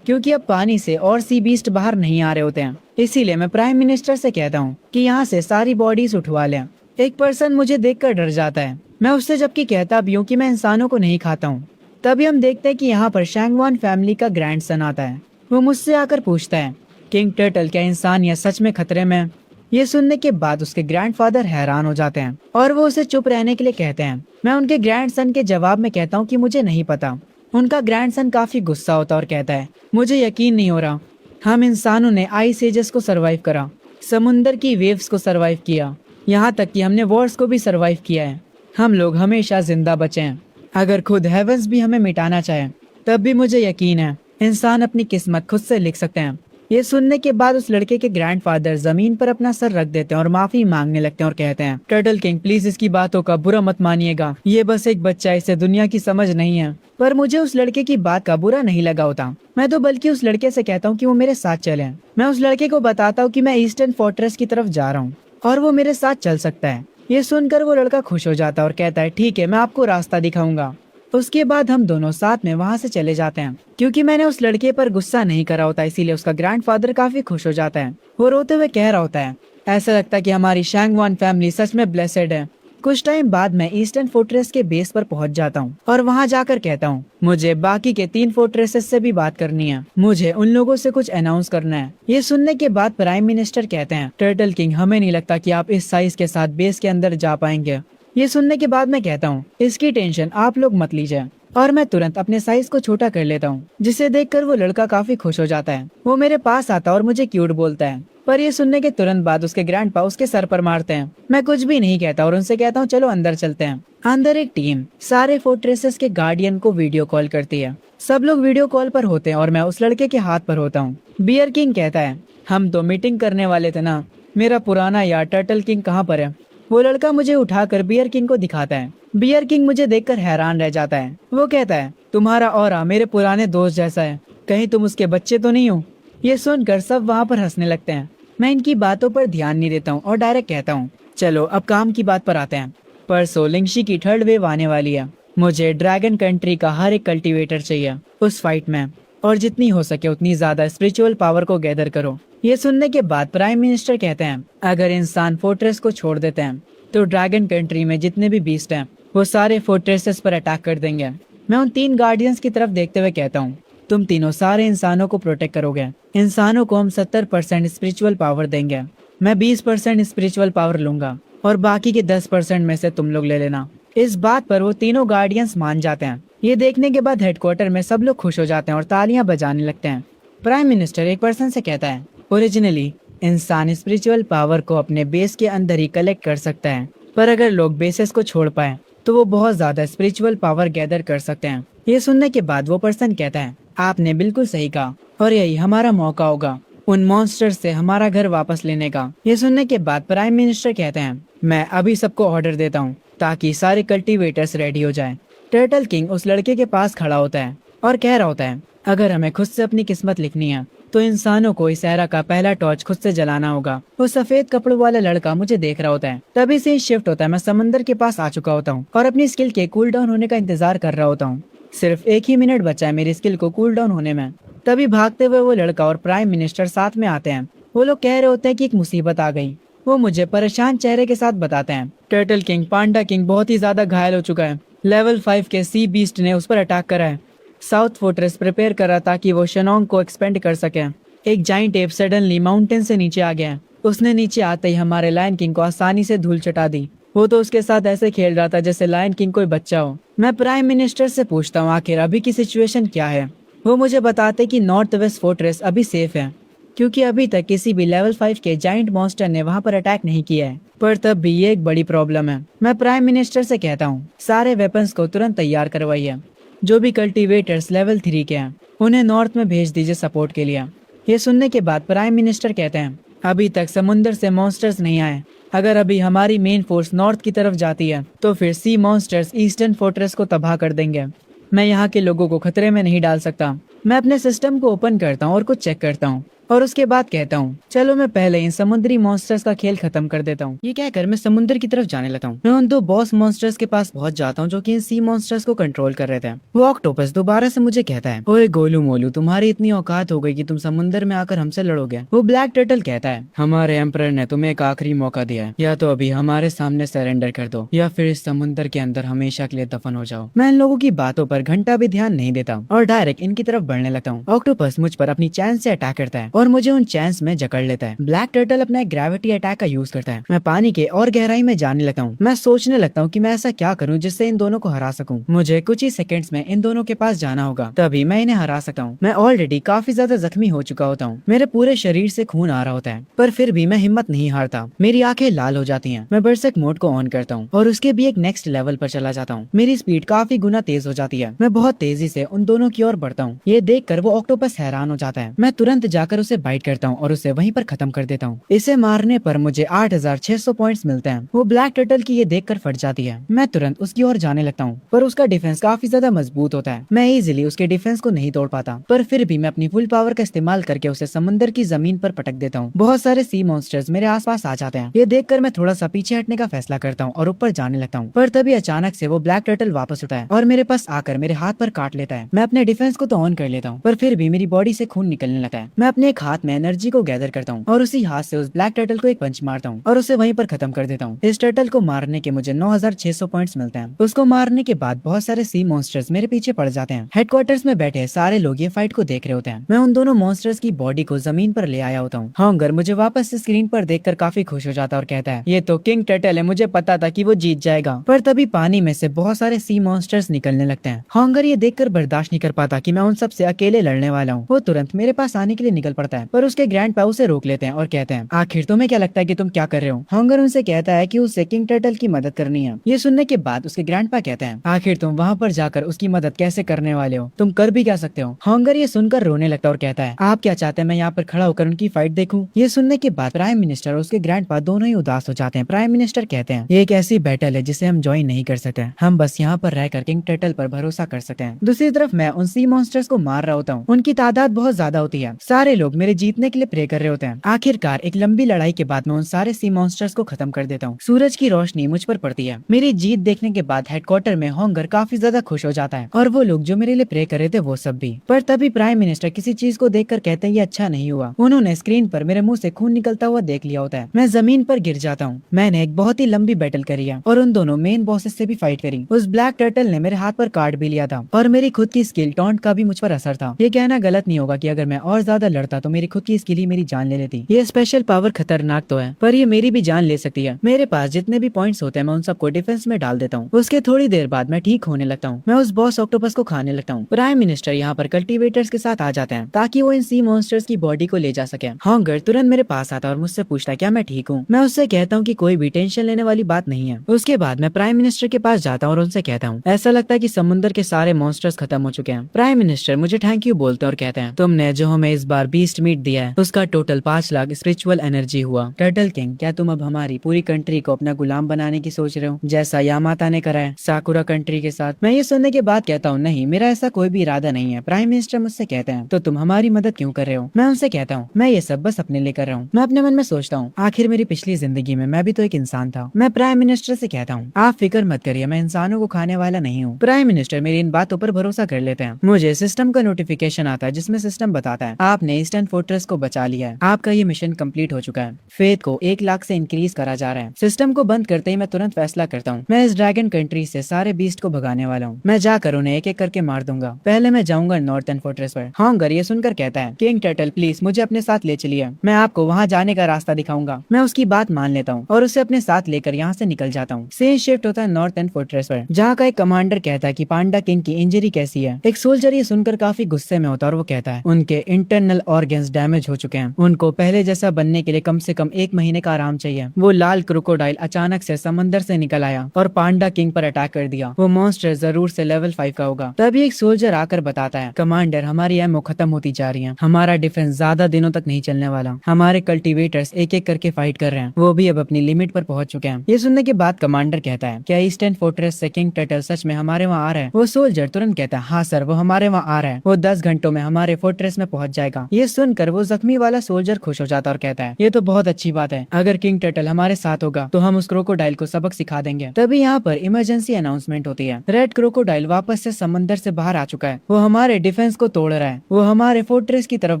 क्योंकि अब पानी से और सी बीस्ट बाहर नहीं आ रहे होते हैं, इसीलिए मैं प्राइम मिनिस्टर से कहता हूँ कि यहाँ से सारी बॉडीज उठवा लें। एक पर्सन मुझे देखकर डर जाता है, मैं उससे जबकि कहता भी हूँ कि मैं इंसानों को नहीं खाता हूँ। तभी हम देखते हैं कि यहाँ पर शैंगवान फैमिली का ग्रैंडसन आता है। वो मुझसे आकर पूछता है, किंग टर्टल, क्या इंसान या सच में खतरे में है? ये सुनने के बाद उसके ग्रैंडफादर हैरान हो जाते हैं और वो उसे चुप रहने के लिए कहते हैं। मैं उनके ग्रैंडसन के जवाब में कहता हूँ कि मुझे नहीं पता। उनका ग्रैंडसन काफी गुस्सा होता और कहता है, मुझे यकीन नहीं हो रहा, हम इंसानों ने आइस एजेस को सरवाइव करा, समुंदर की वेव्स को सरवाइव किया, यहाँ तक कि हमने वॉर्स को भी सरवाइव किया है। हम लोग हमेशा जिंदा बचे हैं। अगर खुद हेवंस भी हमें मिटाना चाहे, तब भी मुझे यकीन है इंसान अपनी किस्मत खुद से लिख सकते हैं। ये सुनने के बाद उस लड़के के ग्रैंडफादर जमीन पर अपना सर रख देते हैं और माफी मांगने लगते हैं और कहते हैं, टर्टल किंग प्लीज इसकी बातों का बुरा मत मानिएगा, ये बस एक बच्चा है, इसे दुनिया की समझ नहीं है। पर मुझे उस लड़के की बात का बुरा नहीं लगा होता। मैं तो बल्कि उस लड़के से कहता हूँ कि वो मेरे साथ चले। मैं उस लड़के को बताता हूँ कि मैं ईस्टर्न फोर्ट्रेस की तरफ जा रहा हूँ और वो मेरे साथ चल सकता है। ये सुनकर वो लड़का खुश हो जाता है और कहता है, ठीक है, मैं आपको रास्ता दिखाऊंगा। उसके बाद हम दोनों साथ में वहाँ से चले जाते हैं। क्योंकि मैंने उस लड़के पर गुस्सा नहीं करा होता, इसीलिए उसका ग्रैंडफादर काफी खुश हो जाता है। वो रोते हुए कह रहा होता है, ऐसा लगता है कि हमारी शैंगवान फैमिली सच में ब्लेसेड है। कुछ टाइम बाद मैं ईस्टर्न फोर्ट्रेस के बेस पर पहुंच जाता हूं और वहां जाकर कहता हूं, मुझे बाकी के 3 फोर्ट्रेसेस से भी बात करनी है, मुझे उन लोगों से कुछ अनाउंस करना है। ये सुनने के बाद प्राइम मिनिस्टर कहते हैं, टर्टल किंग, हमें नहीं लगता कि आप इस साइज के साथ बेस के अंदर जा पाएंगे। ये सुनने के बाद मैं कहता हूँ, इसकी टेंशन आप लोग मत लीजिए, और मैं तुरंत अपने साइज को छोटा कर लेता हूँ, जिसे देखकर वो लड़का काफी खुश हो जाता है। वो मेरे पास आता और मुझे क्यूट बोलता है, पर ये सुनने के तुरंत बाद उसके ग्रैंडपा उसके सर पर मारते हैं। मैं कुछ भी नहीं कहता और उनसे कहता हूँ, चलो अंदर चलते हैं। अंदर एक टीम सारे फोर्ट्रेसेस के गार्डियन को वीडियो कॉल करती है। सब लोग वीडियो कॉल पर होते हैं और मैं उस लड़के के हाथ पर होता हूँ। बियर किंग कहता है, हम तो मीटिंग करने वाले थे ना, मेरा पुराना यार टर्टल किंग कहाँ पर है? वो लड़का मुझे उठाकर बियर किंग को दिखाता है। बियर किंग मुझे देखकर हैरान रह जाता है। वो कहता है, तुम्हारा ऑरा मेरे पुराने दोस्त जैसा है, कहीं तुम उसके बच्चे तो नहीं हो? ये सुनकर सब वहाँ पर हंसने लगते हैं। मैं इनकी बातों पर ध्यान नहीं देता हूँ और डायरेक्ट कहता हूँ, चलो अब काम की बात पर आते हैं। परसों लिंगशी की 3rd वेव आने वाली है। मुझे ड्रैगन कंट्री का हर एक कल्टीवेटर चाहिए उस फाइट में, और जितनी हो सके उतनी ज्यादा स्पिरिचुअल पावर को गैदर करो। ये सुनने के बाद प्राइम मिनिस्टर कहते हैं, अगर इंसान फोर्ट्रेस को छोड़ देते हैं तो ड्रैगन कंट्री में जितने भी बीस्ट हैं वो सारे फोर्ट्रेसेस पर अटैक कर देंगे। मैं उन 3 गार्डियंस की तरफ देखते हुए कहता हूँ, तुम तीनों सारे इंसानों को प्रोटेक्ट करोगे। इंसानों को हम 70% स्पिरिचुअल पावर देंगे, मैं 20% स्पिरिचुअल पावर लूंगा और बाकी के 10% में से तुम लोग ले लेना। इस बात पर वो तीनों गार्डियंस मान जाते हैं। ये देखने के बाद हेडक्वार्टर में सब लोग खुश हो जाते हैं और तालियां बजाने लगते हैं। प्राइम मिनिस्टर एक पर्सन से कहता है, ओरिजिनली इंसान स्पिरिचुअल पावर को अपने बेस के अंदर ही कलेक्ट कर सकता है, पर अगर लोग बेसेस को छोड़ पाए तो वो बहुत ज्यादा स्पिरिचुअल पावर गैदर कर सकते हैं। ये सुनने के बाद वो पर्सन कहता है, आपने बिल्कुल सही कहा और यही हमारा मौका होगा उन मॉन्स्टर से हमारा घर वापस लेने का। ये सुनने के बाद प्राइम मिनिस्टर कहते हैं, मैं अभी सबको ऑर्डर देता हूँ ताकि सारे कल्टीवेटर्स रेडी हो जाएं। टर्टल किंग उस लड़के के पास खड़ा होता है और कह रहा होता है, अगर हमें खुद से अपनी किस्मत लिखनी है तो इंसानों को इस एरा का पहला टॉर्च खुद से जलाना होगा। वो सफेद कपड़ों वाला लड़का मुझे देख रहा होता है। तभी से शिफ्ट होता है, मैं समंदर के पास आ चुका होता हूँ और अपनी स्किल के कूल डाउन होने का इंतजार कर रहा होता हूँ। सिर्फ 1 ही मिनट बचा है मेरी स्किल को कूल डाउन होने में। तभी भागते हुए वो लड़का और प्राइम मिनिस्टर साथ में आते हैं। वो लोग कह रहे होते हैं कि एक मुसीबत आ गई। वो मुझे परेशान चेहरे के साथ बताते हैं टर्टल किंग पांडा किंग बहुत ही ज्यादा घायल हो चुका है। लेवल 5 के सी बीस्ट ने उस पर अटैक करा है। साउथ फोर्ट्रेस प्रिपेयर करा ताकि वो शनोंग को एक्सपेंड कर सके। एक जाइंट एप सडनली माउंटेन से नीचे आ गया। उसने नीचे आते ही हमारे लायन किंग को आसानी से धूल चटा दी। वो तो उसके साथ ऐसे खेल रहा था जैसे लायन किंग कोई बच्चा हो। मैं प्राइम मिनिस्टर से पूछता हूँ आखिर अभी की सिचुएशन क्या है। वो मुझे बताते कि नॉर्थ वेस्ट फोर्ट्रेस अभी सेफ है, क्योंकि अभी तक किसी भी लेवल 5 के जाइंट मॉन्स्टर ने वहां पर अटैक नहीं किया है। पर तब भी ये एक बड़ी प्रॉब्लम है। मैं प्राइम मिनिस्टर से कहता हूँ सारे वेपन्स को तुरंत तैयार करवाइए। जो भी कल्टीवेटर्स लेवल 3 के हैं उन्हें नॉर्थ में भेज दीजिए सपोर्ट के लिए। ये सुनने के बाद प्राइम मिनिस्टर कहते हैं अभी तक समुंदर से मॉन्स्टर्स नहीं आए। अगर अभी हमारी मेन फोर्स नॉर्थ की तरफ जाती है तो फिर सी मॉन्स्टर्स ईस्टर्न फोर्ट्रेस को तबाह कर देंगे। मैं यहाँ के लोगों को खतरे में नहीं डाल सकता। मैं अपने सिस्टम को ओपन करता हूँ और कुछ चेक करता हूँ और उसके बाद कहता हूँ चलो मैं पहले इन समुद्री मॉन्स्टर्स का खेल खत्म कर देता हूँ। ये कहकर मैं समुद्र की तरफ जाने लगता हूँ। मैं उन 2 बॉस मॉन्स्टर्स के पास पहुंच जाता हूँ जो कि इन सी मॉन्स्टर्स को कंट्रोल कर रहे थे। वो ऑक्टोपस दोबारा से मुझे कहता है ओए गोलू मोलू तुम्हारी इतनी औकात हो गई कि तुम समुद्र में आकर हमसे लड़ोगे। वो ब्लैक टर्टल कहता है हमारे एम्परर ने तुम्हें एक आखिरी मौका दिया है, या तो अभी हमारे सामने सरेंडर कर दो या फिर इस समुद्र के अंदर हमेशा के लिए दफन हो जाओ। मैं इन लोगों की बातों पर घंटा भी ध्यान नहीं देता और डायरेक्ट इनकी तरफ बढ़ने लगता हूँ। ऑक्टोपस मुझ पर अपनी चैन से अटैक करता है और मुझे उन चैन में जकड़ लेता है। ब्लैक टर्टल अपना ग्रेविटी अटैक का यूज करता है। मैं पानी के और गहराई में जाने लगता हूँ। मैं सोचने लगता हूँ कि मैं ऐसा क्या करूँ जिससे इन दोनों को हरा सकूं। मुझे कुछ ही सेकंड्स में इन दोनों के पास जाना होगा, तभी मैं इन्हें हरा सकता हूँ। मैं ऑलरेडी काफी ज्यादा जख्मी हो चुका होता हूँ। मेरे पूरे शरीर से खून आ रहा होता है, पर फिर भी मैं हिम्मत नहीं हारता। मेरी आंखें लाल हो जाती हैं। मैं बरसक मोड को ऑन करता हूँ और उसके भी एक नेक्स्ट लेवल पर चला जाता हूँ। मेरी स्पीड काफी गुना तेज हो जाती है। मैं बहुत तेजी से उन दोनों की ओर बढ़ता हूँ। ये देखकर वो ऑक्टोपस हैरान हो जाता है। मैं तुरंत जाकर उसे बाइट करता हूँ और उसे वहीं पर खत्म कर देता हूँ। इसे मारने पर मुझे 8600 पॉइंट्स मिलते हैं। वो ब्लैक टर्टल की ये देखकर फट जाती है। मैं तुरंत उसकी ओर जाने लगता हूँ, पर उसका डिफेंस काफी ज्यादा मजबूत होता है। मैं इजीली उसके डिफेंस को नहीं तोड़ पाता, पर फिर भी मैं अपनी फुल पावर का इस्तेमाल करके उसे समंदर की जमीन पर पटक देता हूँ। बहुत सारे सी मॉन्स्टर्स मेरे आसपास आ जाते हैं। ये देखकर मैं थोड़ा सा पीछे हटने का फैसला करता हूँ और ऊपर जाने लगता हूँ, पर तभी अचानक से वो ब्लैक टर्टल वापस उठा है और मेरे पास आकर मेरे हाथ पर काट लेता है। मैं अपने डिफेंस को तो ऑन कर लेता हूँ, पर फिर भी मेरी बॉडी से खून निकलने लगता है। मैं अपने एक हाथ में एनर्जी को गैदर करता हूँ और उसी हाथ से उस ब्लैक टर्टल को एक पंच मारता हूँ और उसे वहीं पर खत्म कर देता हूँ। इस टर्टल को मारने के मुझे 9600 पॉइंट्स मिलते हैं। उसको मारने के बाद बहुत सारे सी मॉन्स्टर्स मेरे पीछे पड़ जाते हैं। हेडक्वार्टर्स में बैठे सारे लोग ये फाइट को देख रहे होते हैं। मैं उन दोनों मॉन्स्टर्स की बॉडी को जमीन पर ले आया होता हूँ। हॉन्गर मुझे वापस से स्क्रीन पर देखकर काफी खुश हो जाता है और कहता है ये तो किंग टर्टल है, मुझे पता था कि वो जीत जाएगा। पर तभी पानी में से बहुत सारे सी मॉन्स्टर्स निकलने लगते हैं। हॉन्गर ये देखकर बर्दाश्त नहीं कर पाता कि मैं उन सब से अकेले लड़ने वाला हूँ। वो तुरंत मेरे पास आने के लिए निकल पड़ता है, पर उसके ग्रैंडपा उसे रोक लेते हैं और कहते हैं आखिर तुम्हें क्या लगता है कि तुम क्या कर रहे हो। हॉन्गर उनसे कहता है कि उसे किंग टर्टल की मदद करनी है। ये सुनने के बाद उसके ग्रैंडपा कहते हैं आखिर तुम वहाँ पर जाकर उसकी मदद कैसे करने वाले हो, तुम कर भी क्या सकते हो। हॉन्गर ये सुनकर रोने लगता है और कहता है आप क्या चाहते हैं मैं यहाँ पर खड़ा होकर उनकी फाइट देखूं। ये सुनने के बाद प्राइम मिनिस्टर और उसके ग्रैंडपा दोनों ही उदास हो जाते हैं। प्राइम मिनिस्टर कहते हैं ये एक ऐसी बैटल है जिसे हम ज्वाइन नहीं कर सकते, हम बस यहाँ पर रहकर किंग टर्टल पर भरोसा कर सकते हैं। दूसरी तरफ मैं उन सी मॉन्स्टर्स को मार रहा होता हूँ। उनकी तादाद बहुत ज्यादा होती है। सारे लोग मेरे जीतने के लिए प्रे कर रहे होते हैं। आखिरकार एक लंबी लड़ाई के बाद मैं उन सारे सी मॉन्स्टर्स को खत्म कर देता हूँ। सूरज की रोशनी मुझ पर पड़ती है। मेरी जीत देखने के बाद हेडक्वार्टर में हॉन्गर काफी ज्यादा खुश हो जाता है और वो लोग जो मेरे लिए प्रे कर रहे थे वो सब भी। पर तभी प्राइम मिनिस्टर किसी चीज को देखकर कहते हैं ये अच्छा नहीं हुआ। उन्होंने स्क्रीन पर मेरे मुंह से खून निकलता हुआ देख लिया होता है। मैं जमीन पर गिर जाता हूँ। मैंने एक बहुत ही लंबी बैटल करी है और उन दोनों मेन बॉसेस से भी फाइट करी। उस ब्लैक टर्टल ने मेरे हाथ पर काट भी लिया था और मेरी खुद की स्किल टॉन्ट का भी मुझ पर असर था। ये कहना गलत नहीं होगा कि अगर मैं और ज्यादा लड़ता तो मेरी खुद की स्किल ही मेरी जान ले लेती। ये स्पेशल पावर खतरनाक तो है, पर ये मेरी भी जान ले सकती है। मेरे पास जितने भी पॉइंट्स होते हैं मैं उन सबको डिफेंस में डाल देता हूँ। उसके थोड़ी देर बाद मैं ठीक होने लगता हूँ। मैं उस बॉस ऑक्टोपस को खाने लगता हूँ। प्राइम मिनिस्टर यहाँ पर कल्टीवेटर्स के साथ आ जाते हैं ताकि वो इन सी मॉन्स्टर्स की बॉडी को ले जा सके। हॉन्गर तुरंत मेरे पास आता है और मुझसे पूछता है क्या मैं ठीक हूँ। मैं उससे कहता हूँ कि कोई भी टेंशन लेने वाली बात नहीं है। उसके बाद मैं प्राइम मिनिस्टर के पास जाता हूँ और उनसे कहता हूँ ऐसा लगता है कि समुद्र के सारे मॉन्स्टर्स खत्म हो चुके हैं। प्राइम मिनिस्टर मुझे थैंक यू बोलते हैं और कहते हैं तुमने जो हमें इस बार 20 बीस्ट मीट दिया है उसका टोटल 5 लाख स्पिरिचुअल एनर्जी हुआ। टर्टल किंग, क्या तुम अब हमारी पूरी कंट्री को अपना गुलाम बनाने की सोच रहे हो, जैसा यामाता ने करा है साकुरा कंट्री के साथ? मैं ये सुनने के बाद कहता हूँ, नहीं, मेरा ऐसा कोई भी इरादा नहीं है। प्राइम मिनिस्टर मुझसे कहते हैं, तो तुम हमारी मदद क्यों कर रहे हो? मैं उनसे कहता हूँ, मैं ये सब बस अपने लिए कर रहा हूँ। मैं अपने मन में सोचता हूँ, आखिर मेरी पिछली जिंदगी में मैं भी तो एक इंसान था। मैं प्राइम मिनिस्टर से कहता हूँ, आप फिक्र मत करिए, मैं इंसानों को खाने वाला नहीं हूँ। प्राइम मिनिस्टर मेरी इन बातों पर भरोसा कर लेते हैं। मुझे सिस्टम का नोटिफिकेशन आता है जिसमें सिस्टम बताता है, आपने ईस्टर्न फोर्ट्रेस को बचा लिया है, आपका ये मिशन कंप्लीट हो चुका है। फेथ को 1 लाख से इंक्रीज करा जा रहा है। सिस्टम को बंद करते ही मैं तुरंत फैसला करता हूँ, मैं इस ड्रैगन कंट्री से सारे बीस्ट को भगाने वाला हूँ। मैं जाकर उन्हें एक एक करके मार दूंगा। पहले मैं जाऊंगा नॉर्थर्न फोर्ट्रेस पर। हॉन्गर ये सुनकर कहता है, किंग टर्टल प्लीज मुझे अपने साथ ले चलिए, मैं आपको वहाँ जाने का रास्ता दिखाऊंगा। मैं उसकी बात मान लेता हूँ और उसे अपने साथ लेकर यहाँ से निकल जाता हूँ। सीन शिफ्ट होता है नॉर्थर्न फोर्ट्रेस पर, जहाँ का एक कमांडर कहता है कि पांडा किंग की इंजरी कैसी है। एक सोल्जर ये सुनकर काफी गुस्से में होता है और वो कहता है, उनके इंटरनल ऑर्गन्स डैमेज हो चुके हैं, उनको पहले जैसा बनने के लिए कम से कम 1 महीने का आराम चाहिए। वो लाल क्रोकोडाइल अचानक से समंदर से निकल आया और पांडा किंग पर अटैक कर दिया। वो मॉन्स्टर जरूर से लेवल 5 का होगा। तभी एक सोल्जर आकर बताता है, कमांडर हमारी एमओ खत्म होती जा रही है, हमारा डिफेंस ज्यादा दिनों तक नहीं चलने वाला, हमारे कल्टीवेटर्स एक एक करके फाइट कर रहे हैं, वो भी अब अपनी लिमिट पर पहुंच चुके हैं। ये सुनने के बाद कमांडर कहता है, क्या ईस्टर्न फोर्ट्रेस से किंग टर्टल सच में हमारे वहाँ आ रहा है? वो सोल्जर तुरंत कहता है, हाँ सर, वो हमारे वहाँ आ रहा है, वो 10 घंटों में हमारे फोर्ट्रेस में पहुंच जाएगा। ये सुनकर वो जख्मी वाला सोल्जर खुश हो जाता और कहता है, ये तो बहुत अच्छी बात है, अगर किंग टर्टल हमारे साथ होगा तो हम उस क्रोकोडाइल को सबक सिखा देंगे। तभी यहाँ पर इमरजेंसी अनाउंसमेंट होती है। रेड क्रोकोडाइल वापस से समंदर से बाहर आ चुका है। वो हमारे डिफेंस को तोड़ रहा है, वो हमारे फोर्ट्रेस की तरफ